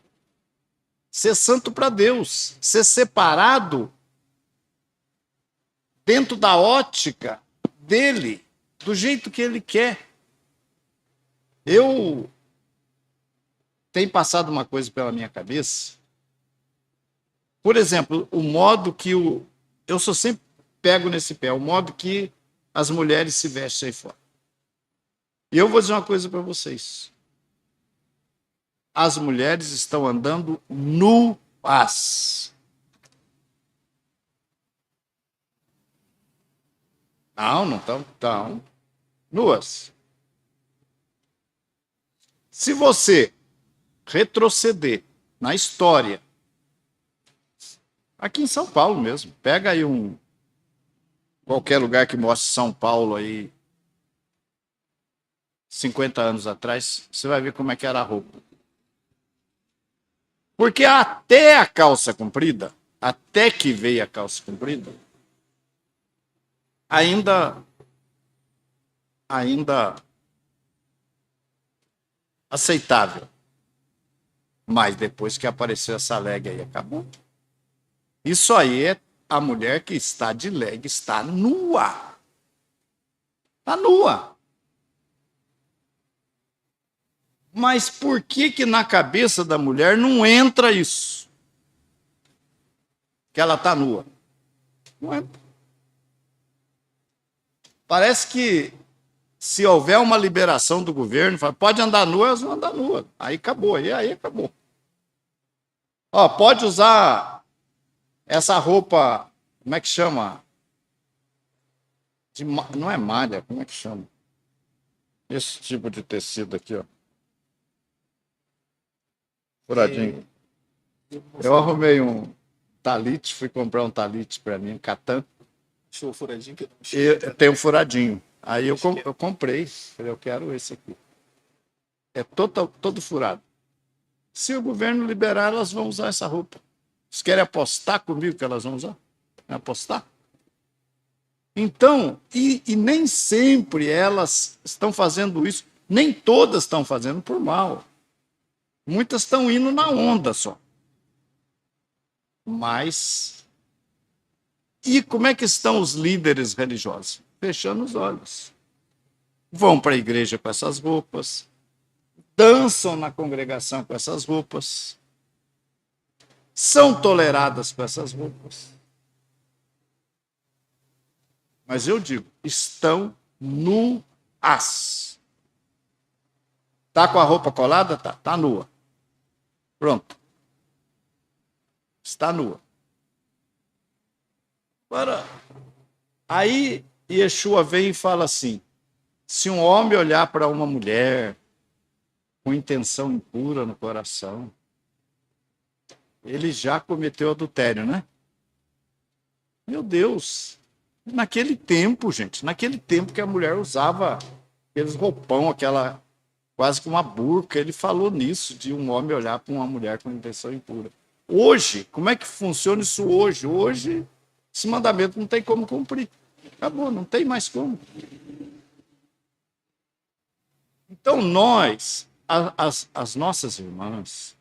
Ser santo para Deus, ser separado dentro da ótica dele, do jeito que ele quer. Eu tenho passado uma coisa pela minha cabeça. Por exemplo, o modo que eu sou sempre pego nesse pé, o modo que as mulheres se vestem aí fora. E eu vou dizer uma coisa para vocês. As mulheres estão andando nuas. Não estão nuas. Se você retroceder na história, aqui em São Paulo mesmo, pega aí qualquer lugar que mostre São Paulo aí, 50 anos atrás, você vai ver como é que era a roupa. Porque até a calça comprida, até que veio a calça comprida, ainda aceitável. Mas depois que apareceu essa leg aí, acabou. Isso aí é a mulher que está de leg, está nua. Está nua. Mas por que na cabeça da mulher não entra isso? que ela está nua. Não é. Parece que se houver uma liberação do governo, fala, pode andar nua, elas vão andar nua. Aí acabou, aí acabou. Ó, pode usar essa roupa, como é que chama? Não é malha, como é que chama? Esse tipo de tecido aqui, ó. Furadinho. Eu arrumei um talite, fui comprar um talite para mim, catã. Achou o furadinho que eu não E tem um furadinho. Aí eu comprei, falei, eu quero esse aqui. É todo furado. Se o governo liberar, elas vão usar essa roupa. Vocês querem apostar comigo que elas vão usar? Apostar? Então, e nem sempre elas estão fazendo isso, nem todas estão fazendo por mal. Muitas estão indo na onda só. Mas, e como é que estão os líderes religiosos? Fechando os olhos. Vão para a igreja com essas roupas, dançam na congregação com essas roupas, são toleradas com essas roupas. Mas eu digo, estão nuas. Está com a roupa colada? Está nua. Pronto. Está nua. Agora, aí Yeshua vem e fala assim, se um homem olhar para uma mulher com intenção impura no coração, ele já cometeu adultério, né? Meu Deus! Naquele tempo, gente, naquele tempo que a mulher usava aqueles roupão, aquela quase que uma burca, ele falou nisso, de um homem olhar para uma mulher com intenção impura. Hoje, como é que funciona isso hoje? Hoje, esse mandamento não tem como cumprir. Acabou, não tem mais como. Então, nós, as nossas irmãs,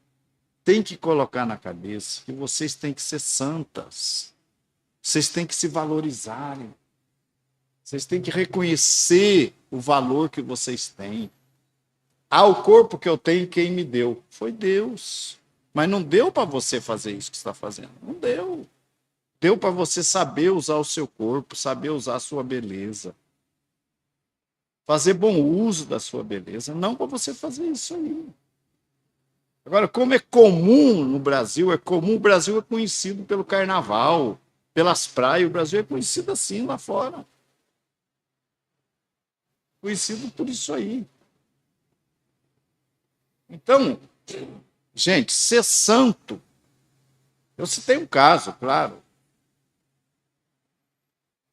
tem que colocar na cabeça que vocês têm que ser santas. Vocês têm que se valorizarem. Vocês têm que reconhecer o valor que vocês têm. Ah, o corpo que eu tenho, quem me deu? Foi Deus. Mas não deu para você fazer isso que você está fazendo. Não deu. Deu para você saber usar o seu corpo, saber usar a sua beleza. Fazer bom uso da sua beleza. Não para você fazer isso aí. Agora, como é comum no Brasil, o Brasil é conhecido pelo carnaval, pelas praias, o Brasil é conhecido assim lá fora. Conhecido por isso aí. Então, gente, ser santo, eu citei um caso, claro,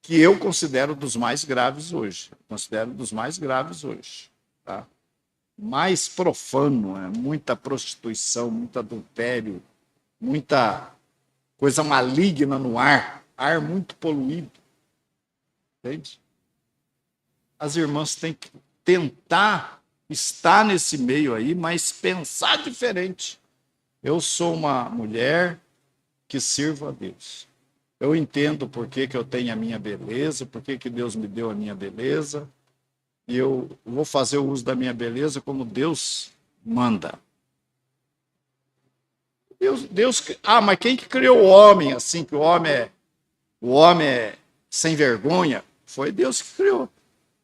que eu considero dos mais graves hoje. Tá? Mais profano, muita prostituição, muito adultério, muita coisa maligna no ar muito poluído. Entende? As irmãs têm que tentar estar nesse meio aí, mas pensar diferente. Eu sou uma mulher que sirvo a Deus. Eu entendo por que eu tenho a minha beleza, por que Deus me deu a minha beleza, e eu vou fazer o uso da minha beleza como Deus manda. Mas quem que criou o homem assim, que o homem é sem vergonha? Foi Deus que criou.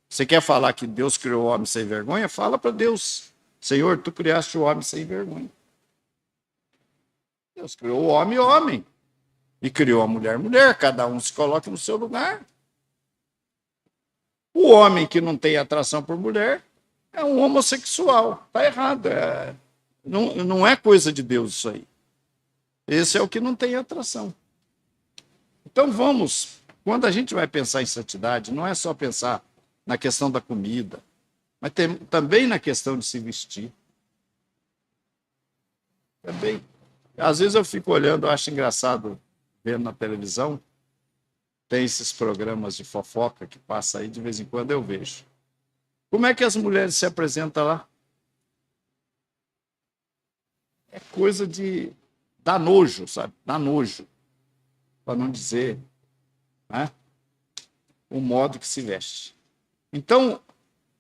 Você quer falar que Deus criou o homem sem vergonha? Fala para Deus. Senhor, tu criaste o homem sem vergonha. Deus criou o homem, homem. E criou a mulher, mulher. Cada um se coloca no seu lugar. O homem que não tem atração por mulher é um homossexual. Está errado. Não é coisa de Deus isso aí. Esse é o que não tem atração. Então vamos, quando a gente vai pensar em santidade, não é só pensar na questão da comida, mas também na questão de se vestir. Também. Às vezes eu fico olhando, eu acho engraçado, vendo na televisão, tem esses programas de fofoca que passa aí, de vez em quando eu vejo. Como é que as mulheres se apresentam lá? É coisa de dar nojo, sabe? Dá nojo, para não dizer, né? O modo que se veste. Então,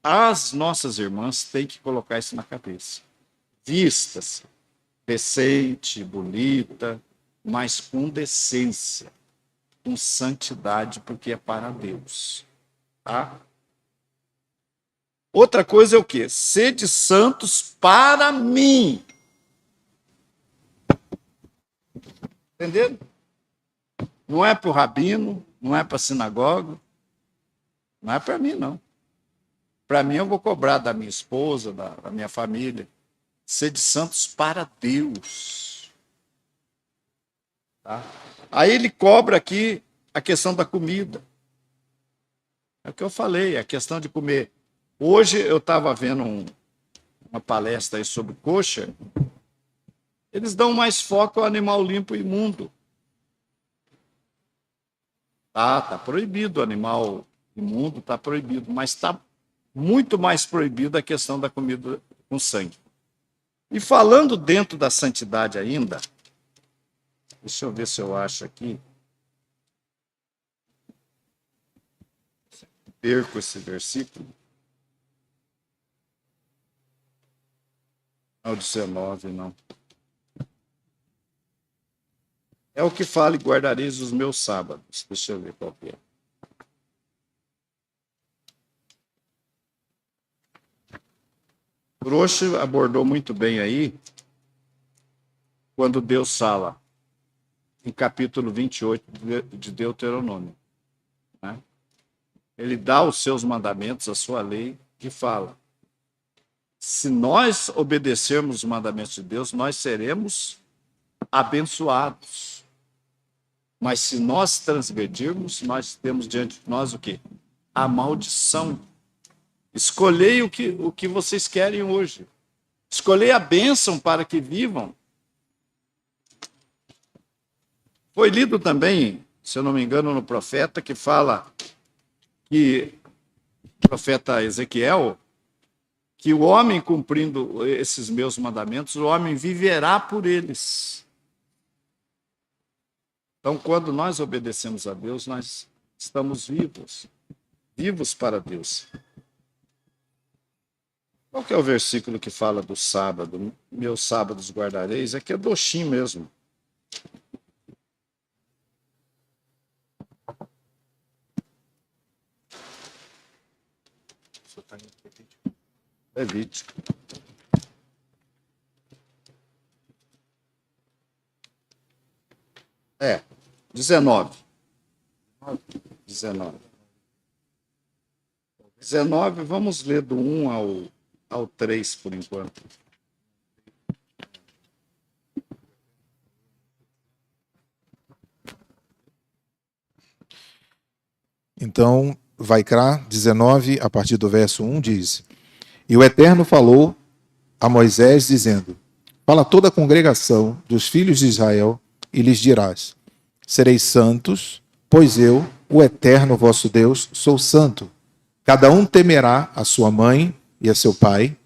as nossas irmãs têm que colocar isso na cabeça. Vista-se, decente, bonita, mas com decência, com santidade, porque é para Deus. Tá? Outra coisa é o quê? Sede santos para mim. Entenderam? Não é para o rabino, não é para a sinagoga, não é para mim, não. Para mim, eu vou cobrar da minha esposa, da minha família. Sede santos para Deus. Tá? Aí ele cobra aqui a questão da comida. É o que eu falei, a questão de comer. Hoje eu estava vendo uma palestra aí sobre kosher. Eles dão mais foco ao animal limpo e imundo. Tá proibido o animal imundo, está proibido, mas está muito mais proibido a questão da comida com sangue. E falando dentro da santidade ainda, deixa eu ver se eu acho aqui. Perco esse versículo. Não, 19, não. É o que fala: e guardareis os meus sábados. Deixa eu ver qual que é. Grosso abordou muito bem aí, quando Deus fala, em capítulo 28 de Deuteronômio. Né? Ele dá os seus mandamentos, a sua lei, e fala: se nós obedecermos os mandamentos de Deus, nós seremos abençoados. Mas se nós transgredirmos, nós temos diante de nós o quê? A maldição. Escolhei o que vocês querem hoje. Escolhei a bênção para que vivam. Foi lido também, se eu não me engano, no profeta, que fala que, o profeta Ezequiel, que o homem cumprindo esses meus mandamentos, o homem viverá por eles. Então, quando nós obedecemos a Deus, nós estamos vivos. Vivos para Deus. Qual que é o versículo que fala do sábado? Meus sábados guardareis. É que é Doxim mesmo. Levítico. É, 19. 19, vamos ler do 1 ao 3 por enquanto. Então, Vaikra 19, a partir do verso 1, diz: E o Eterno falou a Moisés, dizendo: Fala a toda a congregação dos filhos de Israel, e lhes dirás: Sereis santos, pois eu, o Eterno vosso Deus, sou santo. Cada um temerá a sua mãe e a seu pai,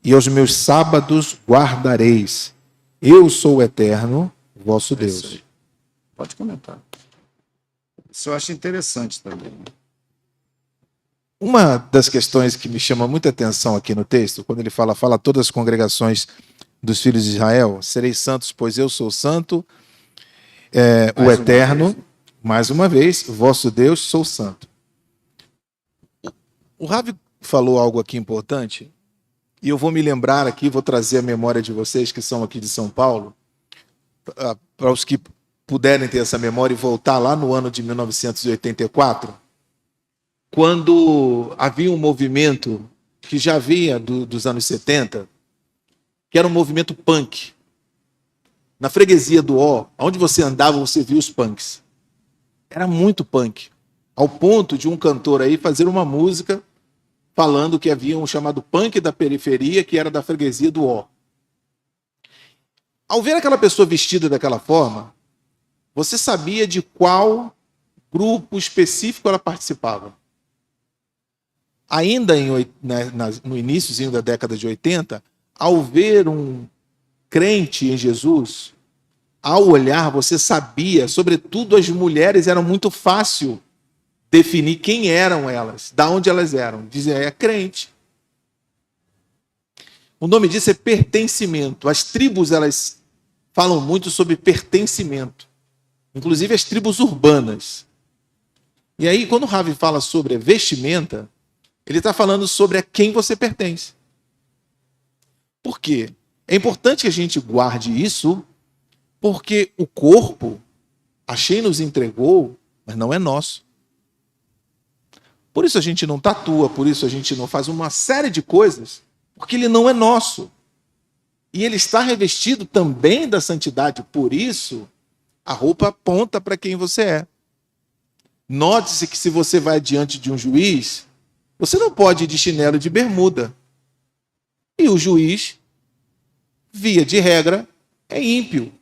e aos meus sábados guardareis. Eu sou o Eterno vosso Deus. Pode comentar. Isso eu acho interessante também. Uma das questões que me chama muita atenção aqui no texto, quando ele fala a todas as congregações dos filhos de Israel, sereis santos, pois eu sou santo, o Eterno, mais uma vez, vosso Deus, sou santo. O Ravi falou algo aqui importante, e eu vou me lembrar aqui, vou trazer a memória de vocês que são aqui de São Paulo, para os que puderem ter essa memória e voltar lá no ano de 1984, quando havia um movimento que já havia dos anos 70, que era um movimento punk. Na freguesia do Ó, onde você andava, você via os punks. Era muito punk, ao ponto de um cantor aí fazer uma música falando que havia um chamado punk da periferia, que era da freguesia do Ó. Ao ver aquela pessoa vestida daquela forma, você sabia de qual grupo específico ela participava. Ainda no iníciozinho da década de 80, ao ver um crente em Jesus, ao olhar, você sabia, sobretudo as mulheres, era muito fácil definir quem eram elas, de onde elas eram. Dizem, é crente. O nome disso é pertencimento. As tribos, elas falam muito sobre pertencimento, inclusive as tribos urbanas. E aí, quando o Ravi fala sobre a vestimenta, ele está falando sobre a quem você pertence. Por quê? É importante que a gente guarde isso, porque o corpo, a Shem nos entregou, mas não é nosso. Por isso a gente não tatua, por isso a gente não faz uma série de coisas, porque ele não é nosso. E ele está revestido também da santidade, por isso a roupa aponta para quem você é. Note-se que se você vai diante de um juiz, você não pode ir de chinelo e de bermuda. E o juiz, via de regra, é ímpio.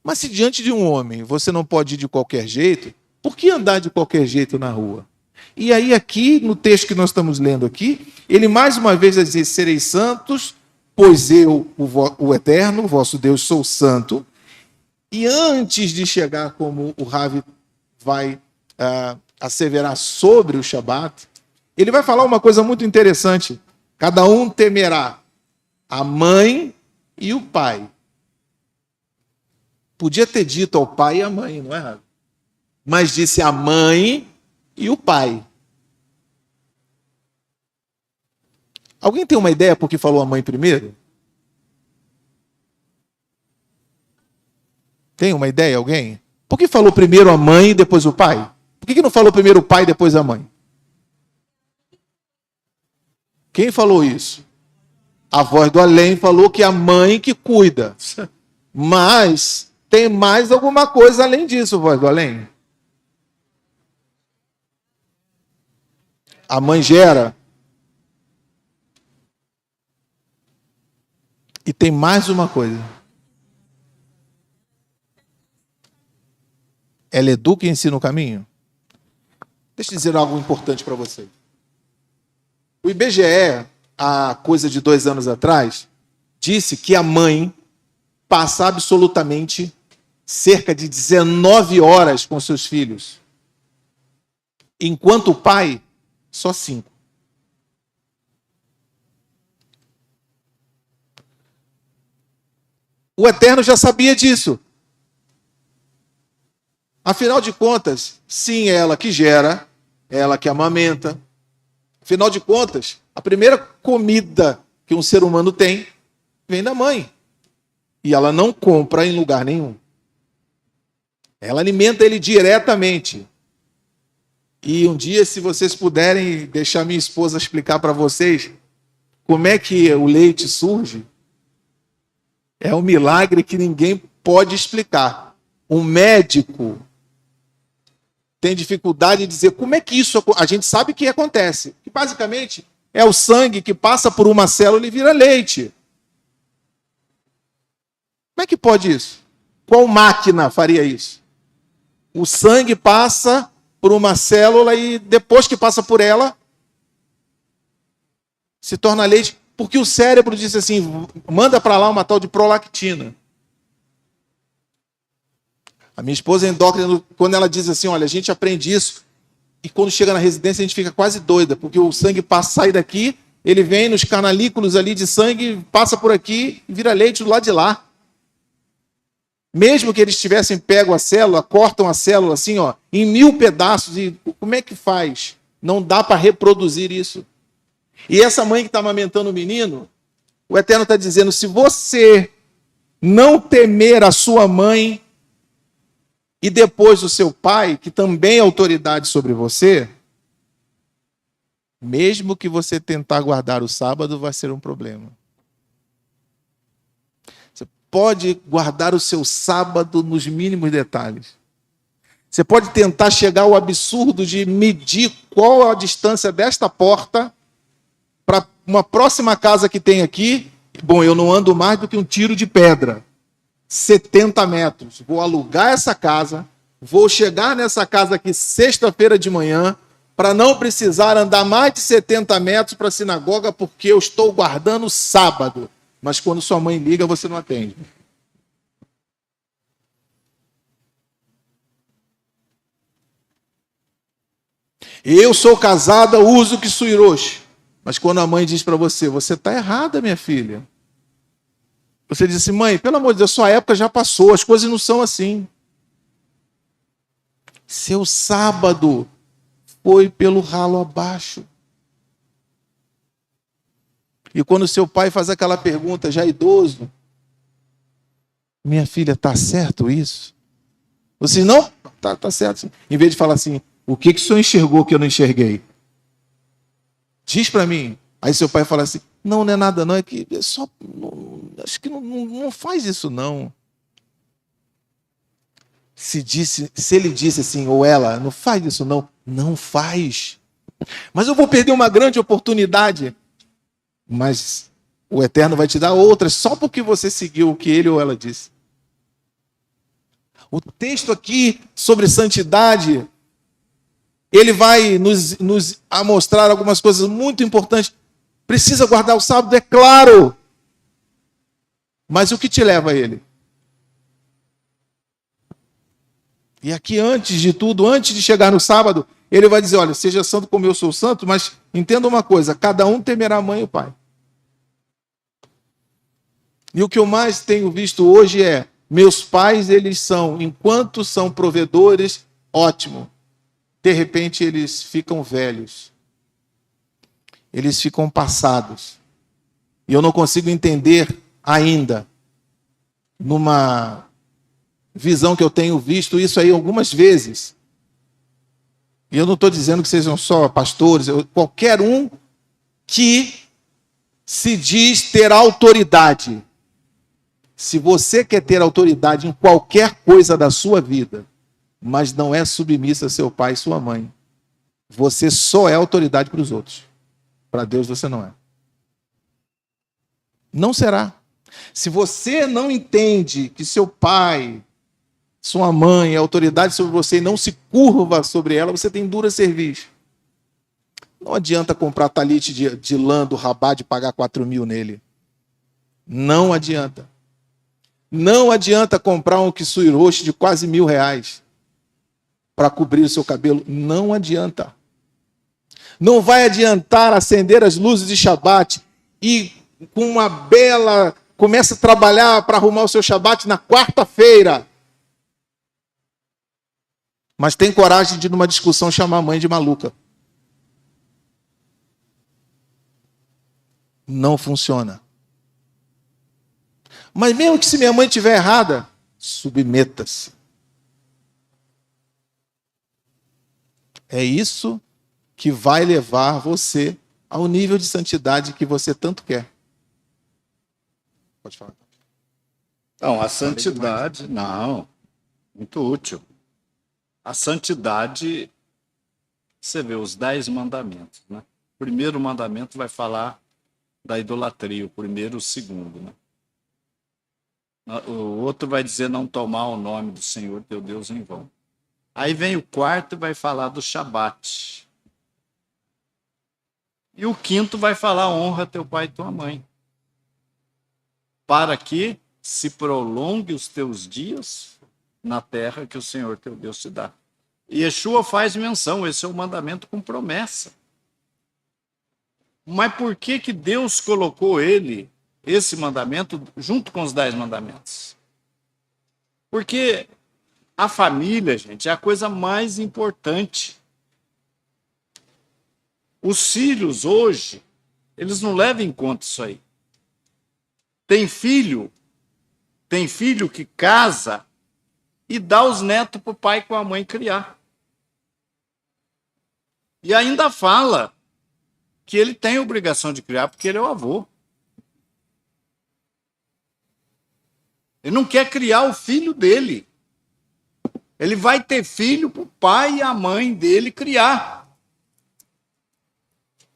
Mas se diante de um homem você não pode ir de qualquer jeito, por que andar de qualquer jeito na rua? E aí aqui, no texto que nós estamos lendo aqui, ele mais uma vez vai dizer, sereis santos, pois eu, o Eterno, o vosso Deus, sou santo. E antes de chegar, como o Ravi vai asseverar sobre o Shabat, ele vai falar uma coisa muito interessante. Cada um temerá a mãe e o pai. Podia ter dito ao pai e à mãe, não é, Ravi? Mas disse a mãe e o pai. Alguém tem uma ideia por que falou a mãe primeiro? Tem uma ideia, alguém? Por que falou primeiro a mãe e depois o pai? Por que não falou primeiro o pai e depois a mãe? Quem falou isso? A voz do além falou que é a mãe que cuida. Mas tem mais alguma coisa além disso, voz do além. A mãe gera. E tem mais uma coisa. Ela educa e ensina o caminho? Deixa eu dizer algo importante para vocês. O IBGE, há coisa de 2 anos atrás, disse que a mãe passa absolutamente cerca de 19 horas com seus filhos, enquanto o pai, só 5. O Eterno já sabia disso. Afinal de contas, sim, é ela que gera, é ela que amamenta. Afinal de contas, a primeira comida que um ser humano tem vem da mãe. E ela não compra em lugar nenhum. Ela alimenta ele diretamente. E um dia, se vocês puderem deixar minha esposa explicar para vocês como é que o leite surge, é um milagre que ninguém pode explicar. Um médico tem dificuldade de dizer como é que isso... A gente sabe que acontece. Que basicamente é o sangue que passa por uma célula e vira leite. Como é que pode isso? Qual máquina faria isso? O sangue passa por uma célula e depois que passa por ela, se torna leite. Porque o cérebro disse assim, manda para lá uma tal de prolactina. A minha esposa é endócrina, quando ela diz assim, olha, a gente aprende isso, e quando chega na residência a gente fica quase doida, porque o sangue passa, sai daqui, ele vem nos canalículos ali de sangue, passa por aqui e vira leite do lado de lá. Mesmo que eles tivessem pego a célula, cortam a célula assim, ó, em 1000 pedaços, e como é que faz? Não dá para reproduzir isso. E essa mãe que está amamentando o menino, o Eterno está dizendo, se você não temer a sua mãe e depois o seu pai, que também é autoridade sobre você, mesmo que você tentar guardar o sábado, vai ser um problema. Você pode guardar o seu sábado nos mínimos detalhes. Você pode tentar chegar ao absurdo de medir qual a distância desta porta para uma próxima casa que tem aqui. Bom, eu não ando mais do que um tiro de pedra. 70 metros. Vou alugar essa casa, vou chegar nessa casa aqui sexta-feira de manhã, para não precisar andar mais de 70 metros para a sinagoga, porque eu estou guardando sábado. Mas quando sua mãe liga, você não atende. Eu sou casada, uso kisuiroshi. Mas quando a mãe diz para você, você está errada, minha filha. Você diz assim, mãe, pelo amor de Deus, sua época já passou, as coisas não são assim. Seu sábado foi pelo ralo abaixo. E quando seu pai faz aquela pergunta, já idoso, minha filha, está certo isso? Você não? Tá certo. Em vez de falar assim, o que o senhor enxergou que eu não enxerguei? Diz para mim. Aí seu pai fala assim, não é nada não, é que é só, acho que não faz isso não. Se ele disse assim, ou ela, não faz isso não, não faz. Mas eu vou perder uma grande oportunidade. Mas o Eterno vai te dar outras só porque você seguiu o que ele ou ela disse. O texto aqui sobre santidade, ele vai nos mostrar algumas coisas muito importantes. Precisa guardar o sábado, é claro. Mas o que te leva a ele? E aqui, antes de tudo, antes de chegar no sábado, ele vai dizer, olha, seja santo como eu sou santo, mas entenda uma coisa, cada um temerá a mãe e o pai. E o que eu mais tenho visto hoje é, meus pais, eles são, enquanto são provedores, ótimo. De repente, eles ficam velhos. Eles ficam passados. E eu não consigo entender ainda, numa visão que eu tenho visto isso aí algumas vezes. E eu não estou dizendo que sejam só pastores, qualquer um que se diz ter autoridade. Se você quer ter autoridade em qualquer coisa da sua vida, mas não é submissa a seu pai e sua mãe, você só é autoridade para os outros. Para Deus você não é. Não será. Se você não entende que seu pai, sua mãe é autoridade sobre você e não se curva sobre ela, você tem dura cerviz. Não adianta comprar talite de lã do Rabá de pagar 4.000 nele. Não adianta. Não adianta comprar um kitsui roxo de quase R$1.000 para cobrir o seu cabelo. Não adianta. Não vai adiantar acender as luzes de Shabat e com uma bela... Começa a trabalhar para arrumar o seu Shabat na quarta-feira. Mas tem coragem de, numa discussão, chamar a mãe de maluca. Não funciona. Mas mesmo que se minha mãe estiver errada, submeta-se. É isso que vai levar você ao nível de santidade que você tanto quer. Pode falar. Então, a santidade, não, muito útil. A santidade, você vê os 10 mandamentos, né? O primeiro mandamento vai falar da idolatria, o primeiro e o segundo, né? O outro vai dizer não tomar o nome do Senhor teu Deus em vão. Aí vem o quarto e vai falar do Shabat. E o quinto vai falar honra teu pai e tua mãe, para que se prolongue os teus dias na terra que o Senhor teu Deus te dá. E Yeshua faz menção, esse é o mandamento com promessa. Mas por que Deus colocou esse mandamento junto com os 10 mandamentos? Porque a família, gente, é a coisa mais importante. Os filhos hoje, eles não levam em conta isso aí. Tem filho que casa e dá os netos para o pai e para a mãe criar. E ainda fala que ele tem obrigação de criar porque ele é o avô. Ele não quer criar o filho dele. Ele vai ter filho para o pai e a mãe dele criar.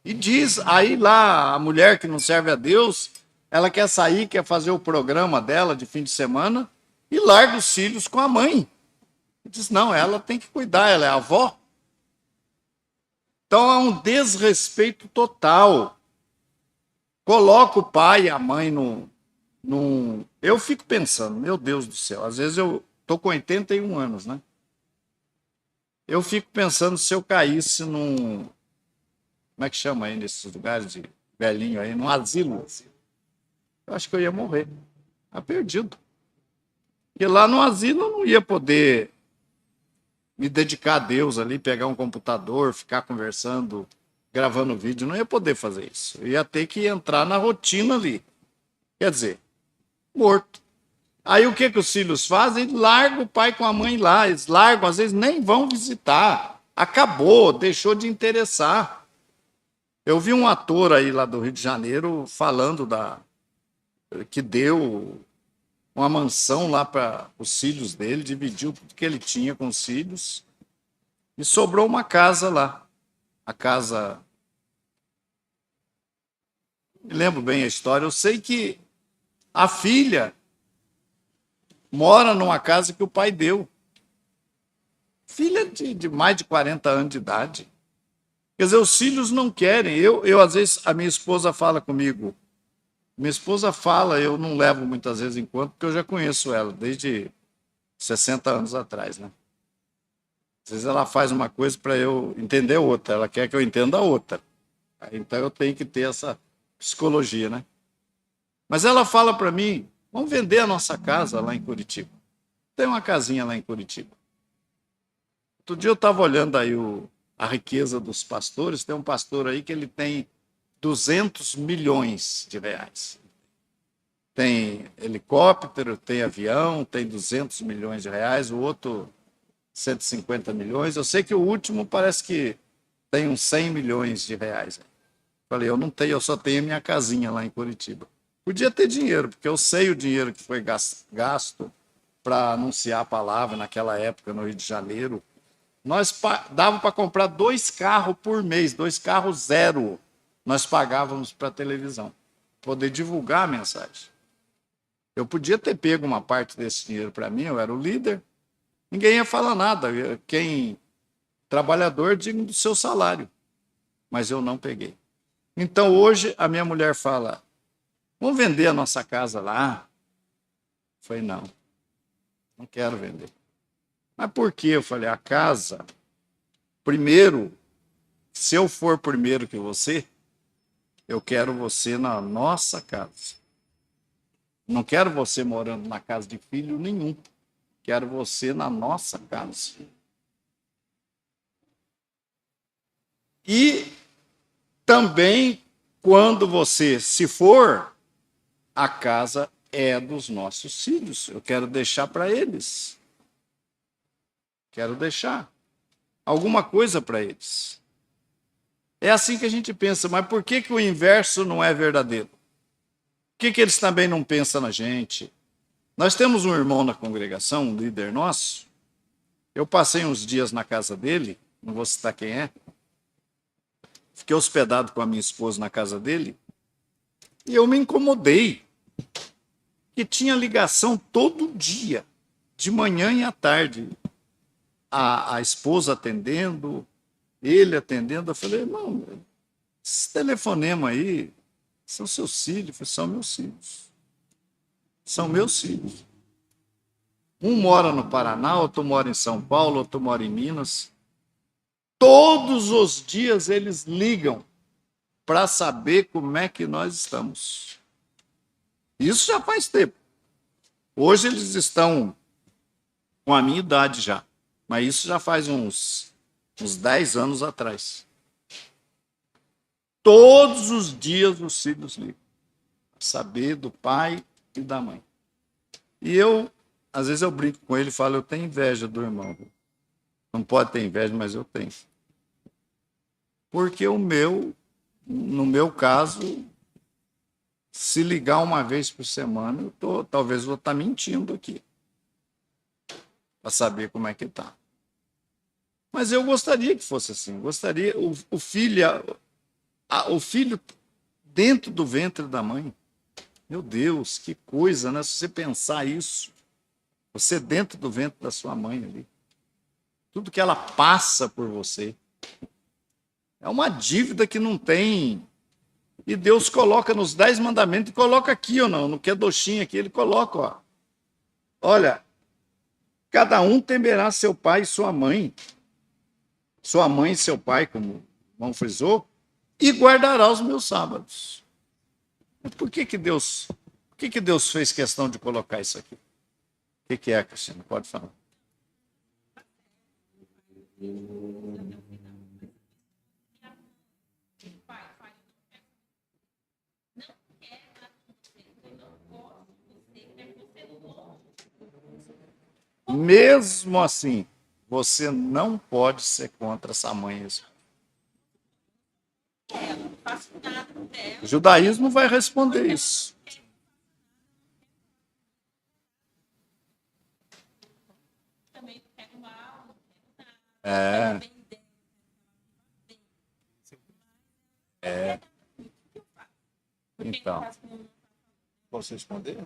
E diz, aí lá, a mulher que não serve a Deus, ela quer sair, quer fazer o programa dela de fim de semana e larga os filhos com a mãe. E diz, não, ela tem que cuidar, ela é a avó. Então é um desrespeito total. Coloca o pai e a mãe num... Eu fico pensando, meu Deus do céu, às vezes eu estou com 81 anos, né? Eu fico pensando se eu caísse num... Como é que chama aí nesses lugares de velhinho aí? Num asilo. Eu acho que eu ia morrer. Está perdido. Porque lá no asilo eu não ia poder me dedicar a Deus ali, pegar um computador, ficar conversando, gravando vídeo, não ia poder fazer isso. Eu ia ter que entrar na rotina ali. Quer dizer, morto. Aí o que os filhos fazem? Largam o pai com a mãe lá, eles largam, às vezes nem vão visitar. Acabou, deixou de interessar. Eu vi um ator aí lá do Rio de Janeiro falando que deu uma mansão lá para os filhos dele, dividiu tudo que ele tinha com os filhos e sobrou uma casa lá. A casa... Me lembro bem a história. Eu sei que a filha mora numa casa que o pai deu. Filha de mais de 40 anos de idade. Quer dizer, os filhos não querem. Eu às vezes, a minha esposa fala comigo. Minha esposa fala, eu não levo muitas vezes em conta, porque eu já conheço ela desde 60 anos atrás, né? Às vezes ela faz uma coisa para eu entender outra, ela quer que eu entenda a outra. Então eu tenho que ter essa psicologia, né? Mas ela fala para mim, vamos vender a nossa casa lá em Curitiba. Tem uma casinha lá em Curitiba. Outro dia eu estava olhando aí a riqueza dos pastores, tem um pastor aí que ele tem 200 milhões de reais. Tem helicóptero, tem avião, tem 200 milhões de reais, o outro 150 milhões. Eu sei que o último parece que tem uns 100 milhões de reais. Falei, eu não tenho, eu só tenho a minha casinha lá em Curitiba. Podia ter dinheiro, porque eu sei o dinheiro que foi gasto para anunciar a palavra naquela época no Rio de Janeiro. Nós dava para comprar 2 carros por mês, 2 carros zero. Nós pagávamos para a televisão, poder divulgar a mensagem. Eu podia ter pego uma parte desse dinheiro para mim, eu era o líder, ninguém ia falar nada. Trabalhador digno do seu salário, mas eu não peguei. Então hoje a minha mulher fala, vamos vender a nossa casa lá? Eu falei, não quero vender. Mas por quê? Eu falei, a casa, primeiro, se eu for primeiro que você, eu quero você na nossa casa. Não quero você morando na casa de filho nenhum. Quero você na nossa casa. E também, quando você se for, a casa é dos nossos filhos. Eu quero deixar para eles. Quero deixar alguma coisa para eles. É assim que a gente pensa, mas por que o inverso não é verdadeiro? Por que eles também não pensam na gente? Nós temos um irmão na congregação, um líder nosso. Eu passei uns dias na casa dele, não vou citar quem é. Fiquei hospedado com a minha esposa na casa dele. E eu me incomodei. Que tinha ligação todo dia, de manhã e à tarde. A esposa atendendo, ele atendendo. Eu falei, irmão, esse telefonema aí são seus filhos? Eu falei, são meus filhos. São meus filhos. Um mora no Paraná, outro mora em São Paulo, outro mora em Minas. Todos os dias eles ligam para saber como é que nós estamos. Isso já faz tempo. Hoje eles estão com a minha idade já. Mas isso já faz uns 10 anos atrás. Todos os dias os filhos ligam. Para saber do pai e da mãe. E às vezes eu brinco com ele e falo, eu tenho inveja do irmão. Não pode ter inveja, mas eu tenho. Porque no meu caso, se ligar uma vez por semana, talvez vou estar mentindo aqui. Para saber como é que está. Mas eu gostaria que fosse assim. Gostaria, o filho dentro do ventre da mãe. Meu Deus, que coisa, né? Se você pensar isso, você dentro do ventre da sua mãe ali. Tudo que ela passa por você. É uma dívida que não tem. E Deus coloca nos 10 mandamentos, e coloca aqui, ou não, no quedochinho aqui, ele coloca, ó. Olha, cada um temerá seu pai e sua mãe e seu pai, como o irmão frisou, e guardará os meus sábados. Por que Deus que Deus fez questão de colocar isso aqui? O que é, Cristina? Pode falar. Mesmo assim, você não pode ser contra essa mãe. O judaísmo vai responder isso. É. É. Então. Posso responder?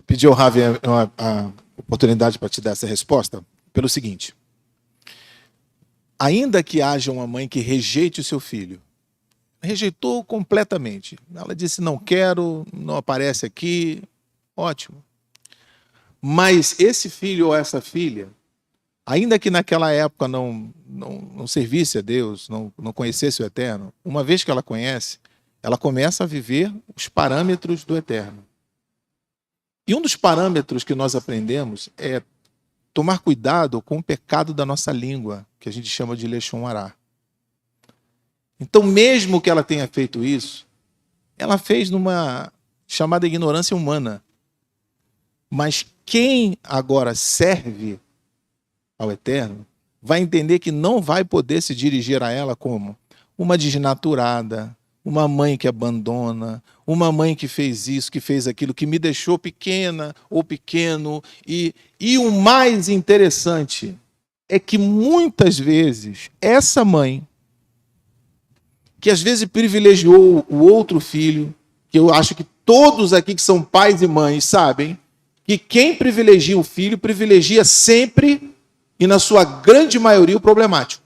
Pedi ao Ravi a oportunidade para te dar essa resposta pelo seguinte. Ainda que haja uma mãe que rejeite o seu filho, rejeitou completamente. Ela disse, não quero, não aparece aqui, ótimo. Mas esse filho ou essa filha, ainda que naquela época não servisse a Deus, não conhecesse o Eterno, uma vez que ela conhece, ela começa a viver os parâmetros do Eterno. E um dos parâmetros que nós aprendemos é tomar cuidado com o pecado da nossa língua, que a gente chama de Leshon Hará. Então, mesmo que ela tenha feito isso, ela fez numa chamada ignorância humana. Mas quem agora serve ao Eterno vai entender que não vai poder se dirigir a ela como uma desnaturada, uma mãe que abandona, uma mãe que fez isso, que fez aquilo, que me deixou pequena ou pequeno. E o mais interessante é que muitas vezes essa mãe, que às vezes privilegiou o outro filho, que eu acho que todos aqui que são pais e mães sabem, que quem privilegia o filho, privilegia sempre, e na sua grande maioria, o problemático.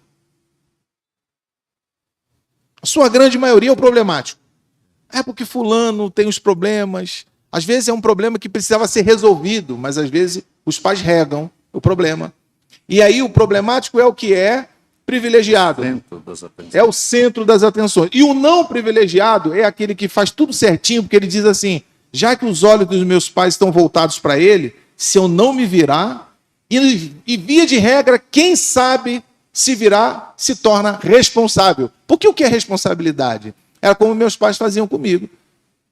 A sua grande maioria é o problemático. É porque fulano tem os problemas. Às vezes é um problema que precisava ser resolvido, mas às vezes os pais regam o problema. E aí o problemático é o que é privilegiado. É o centro das atenções. E o não privilegiado é aquele que faz tudo certinho, porque ele diz assim, já que os olhos dos meus pais estão voltados para ele, se eu não me virar, e via de regra, quem sabe se virar, se torna responsável. Porque o que é responsabilidade? Era como meus pais faziam comigo.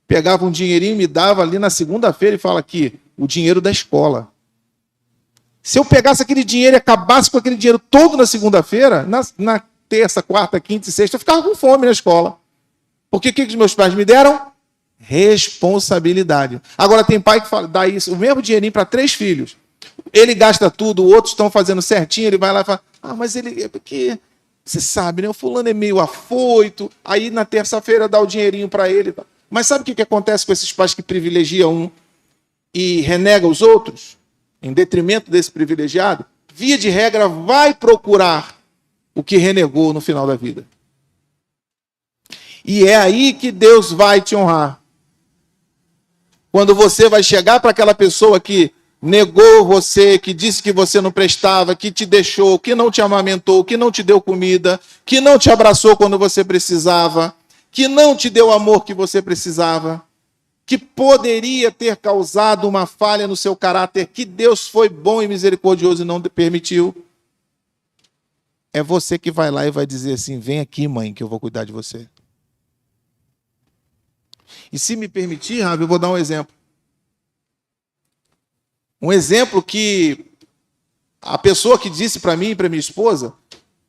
Pegavam um dinheirinho, me dava ali na segunda-feira e fala aqui, o dinheiro da escola. Se eu pegasse aquele dinheiro e acabasse com aquele dinheiro todo na segunda-feira, na terça, quarta, quinta e sexta, eu ficava com fome na escola. Porque o que os meus pais me deram? Responsabilidade. Agora tem pai que dá isso, o mesmo dinheirinho para 3 filhos. Ele gasta tudo, outros estão fazendo certinho, ele vai lá e fala, mas ele é porque, você sabe, né? O fulano é meio afoito, aí na terça-feira dá o dinheirinho para ele. Mas sabe o que acontece com esses pais que privilegiam um e renegam os outros, em detrimento desse privilegiado? Via de regra, vai procurar o que renegou no final da vida. E é aí que Deus vai te honrar. Quando você vai chegar para aquela pessoa que negou você, que disse que você não prestava, que te deixou, que não te amamentou, que não te deu comida, que não te abraçou quando você precisava, que não te deu o amor que você precisava, que poderia ter causado uma falha no seu caráter, que Deus foi bom e misericordioso e não permitiu. É você que vai lá e vai dizer assim, vem aqui, mãe, que eu vou cuidar de você. E se me permitir, Ravi, eu vou dar um exemplo. Um exemplo que a pessoa que disse para mim e para minha esposa,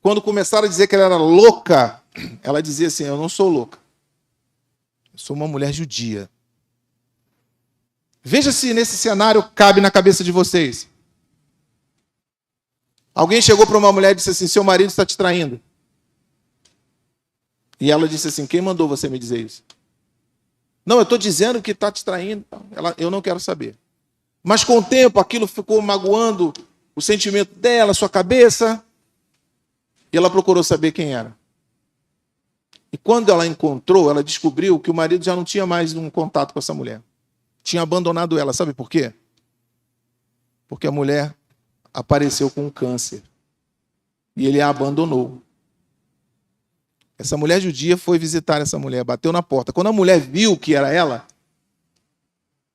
quando começaram a dizer que ela era louca, ela dizia assim, eu não sou louca. Eu sou uma mulher judia. Veja se nesse cenário cabe na cabeça de vocês. Alguém chegou para uma mulher e disse assim, seu marido está te traindo. E ela disse assim, quem mandou você me dizer isso? Não, eu estou dizendo que está te traindo. Eu não quero saber. Mas com o tempo aquilo ficou magoando o sentimento dela, a sua cabeça. E ela procurou saber quem era. E quando ela encontrou, ela descobriu que o marido já não tinha mais um contato com essa mulher. Tinha abandonado ela. Sabe por quê? Porque a mulher apareceu com um câncer. E ele a abandonou. Essa mulher judia foi visitar essa mulher, bateu na porta. Quando a mulher viu que era ela,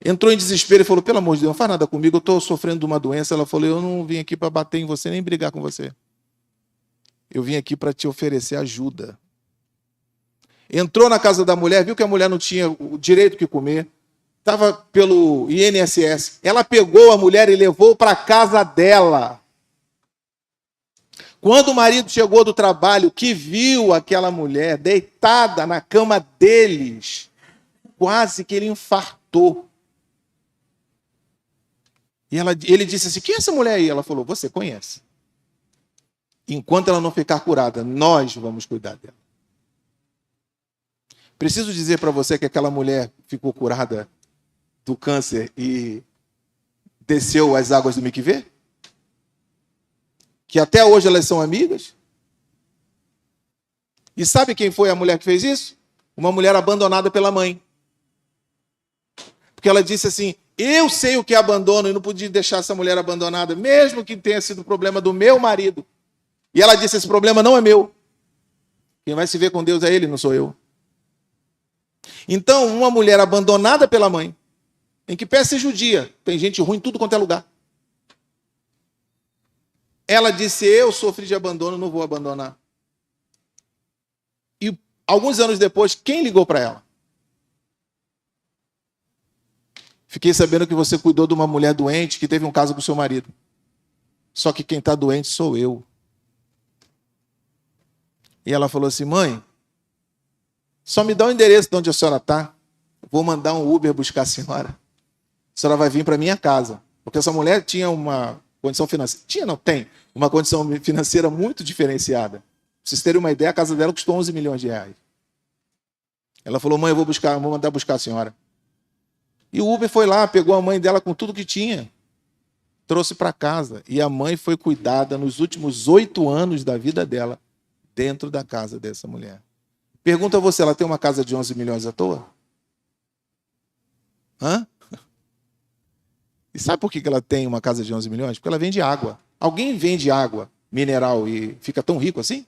Entrou em desespero e falou, pelo amor de Deus, não faz nada comigo, eu estou sofrendo de uma doença. Ela falou, eu não vim aqui para bater em você, nem brigar com você. Eu vim aqui para te oferecer ajuda. Entrou na casa da mulher, viu que a mulher não tinha o direito que comer, estava pelo INSS. Ela pegou a mulher e levou para a casa dela. Quando o marido chegou do trabalho, que viu aquela mulher deitada na cama deles, quase que ele infartou. E ele disse assim, quem é essa mulher aí? Ela falou, você conhece. Enquanto ela não ficar curada, nós vamos cuidar dela. Preciso dizer para você que aquela mulher ficou curada do câncer e desceu as águas do Miquivê? Que até hoje elas são amigas? E sabe quem foi a mulher que fez isso? Uma mulher abandonada pela mãe. Porque ela disse assim, eu sei o que é abandono e não podia deixar essa mulher abandonada, mesmo que tenha sido problema do meu marido. E ela disse, esse problema não é meu. Quem vai se ver com Deus é ele, não sou eu. Então, uma mulher abandonada pela mãe, em que pé ser judia, tem gente ruim em tudo quanto é lugar. Ela disse, eu sofri de abandono, não vou abandonar. E alguns anos depois, quem ligou para ela? Fiquei sabendo que você cuidou de uma mulher doente que teve um caso com seu marido. Só que quem está doente sou eu. E ela falou assim, mãe, só me dá o endereço de onde a senhora está. Vou mandar um Uber buscar a senhora. A senhora vai vir para minha casa. Porque essa mulher tinha uma condição financeira. Tinha, não, tem. Uma condição financeira muito diferenciada. Pra vocês terem uma ideia, a casa dela custou 11 milhões de reais. Ela falou, mãe, eu vou mandar buscar a senhora. E o Uber foi lá, pegou a mãe dela com tudo que tinha. Trouxe para casa. E a mãe foi cuidada nos últimos 8 anos da vida dela, dentro da casa dessa mulher. Pergunta a você, ela tem uma casa de 11 milhões à toa? Hã? E sabe por que ela tem uma casa de 11 milhões? Porque ela vende água. Alguém vende água mineral e fica tão rico assim?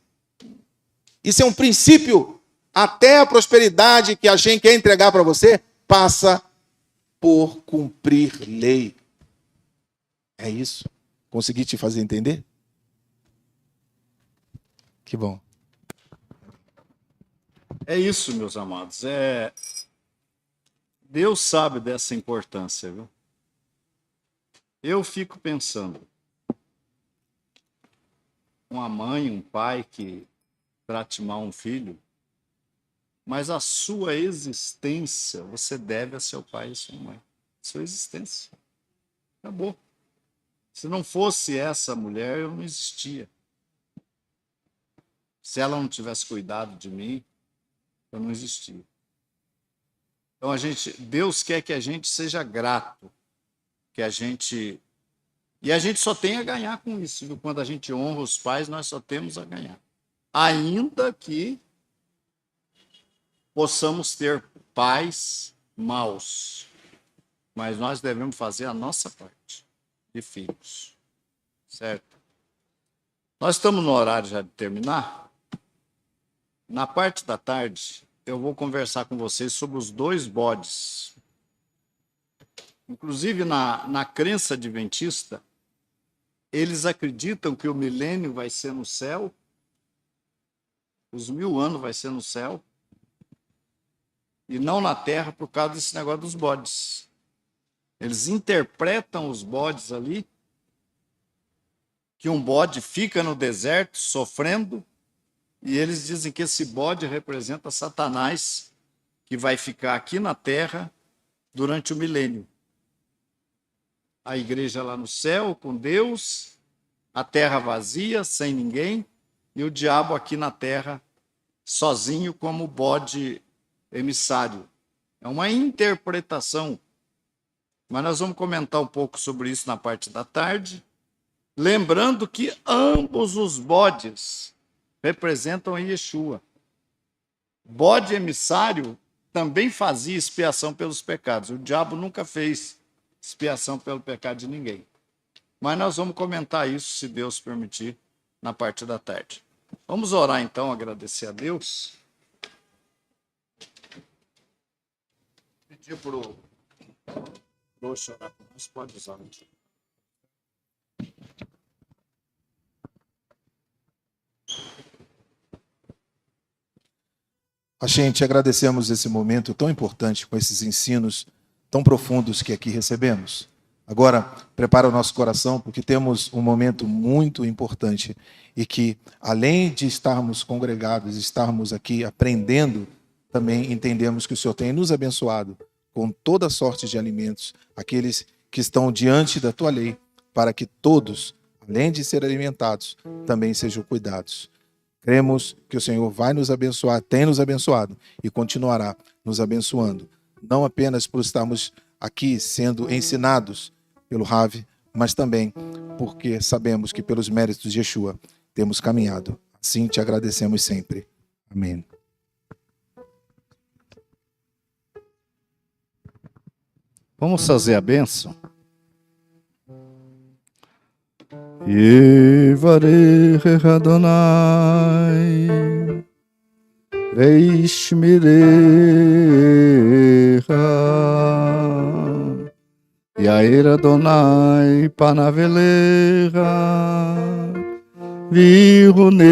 Isso é um princípio. Até a prosperidade que a gente quer entregar para você passa por cumprir lei. É isso. Consegui te fazer entender? Que bom. É isso, meus amados. Deus sabe dessa importância, viu? Eu fico pensando, uma mãe, um pai que trate mal um filho, mas a sua existência você deve a seu pai e sua mãe. Sua existência. Acabou. Se não fosse essa mulher, eu não existia. Se ela não tivesse cuidado de mim, eu não existia. Então Deus quer que a gente seja grato, que a gente só tem a ganhar com isso, viu? Quando a gente honra os pais, nós só temos a ganhar. Ainda que possamos ter pais maus, mas nós devemos fazer a nossa parte de filhos, certo? Nós estamos no horário já de terminar. Na parte da tarde, eu vou conversar com vocês sobre os 2 bodes. Inclusive, na crença adventista, eles acreditam que o milênio vai ser no céu, os 1000 anos vai ser no céu, e não na terra por causa desse negócio dos bodes. Eles interpretam os bodes ali, que um bode fica no deserto sofrendo, e eles dizem que esse bode representa Satanás, que vai ficar aqui na terra durante o milênio. A igreja lá no céu com Deus, a terra vazia, sem ninguém, e o diabo aqui na terra sozinho como bode emissário. É uma interpretação, mas nós vamos comentar um pouco sobre isso na parte da tarde, lembrando que ambos os bodes representam Yeshua. Bode emissário também fazia expiação pelos pecados. O diabo nunca fez expiação pelo pecado de ninguém. Mas nós vamos comentar isso, se Deus permitir, na parte da tarde. Vamos orar então, agradecer a Deus. Pedir para o Poxa, orar com nós, pode usar. A gente agradecemos esse momento tão importante, com esses ensinos tão profundos que aqui recebemos. Agora, prepara o nosso coração, porque temos um momento muito importante e que, além de estarmos congregados, estarmos aqui aprendendo, também entendemos que o Senhor tem nos abençoado com toda sorte de alimentos, aqueles que estão diante da tua lei, para que todos, além de ser alimentados, também sejam cuidados. Cremos que o Senhor vai nos abençoar, tem nos abençoado e continuará nos abençoando. Não apenas por estarmos aqui sendo ensinados pelo Rav, mas também porque sabemos que pelos méritos de Yeshua temos caminhado. Assim te agradecemos sempre. Amém. Vamos fazer a bênção? Yevarech Adonai Reishmirecha Yair Adonai Panavelecha Viruneka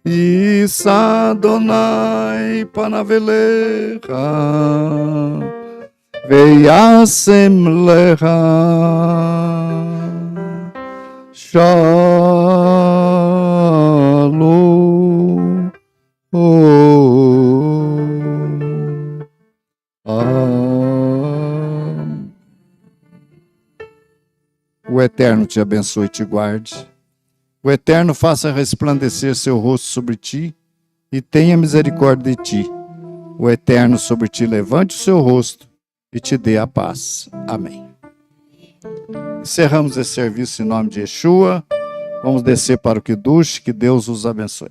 Isa Adonai Panavelecha Veyasem lecha Shalom. O Eterno te abençoe e te guarde. O Eterno faça resplandecer seu rosto sobre ti e tenha misericórdia de ti. O Eterno sobre ti levante o seu rosto e te dê a paz. Amém. Encerramos esse serviço em nome de Yeshua. Vamos descer para o Kiddush. Que Deus os abençoe.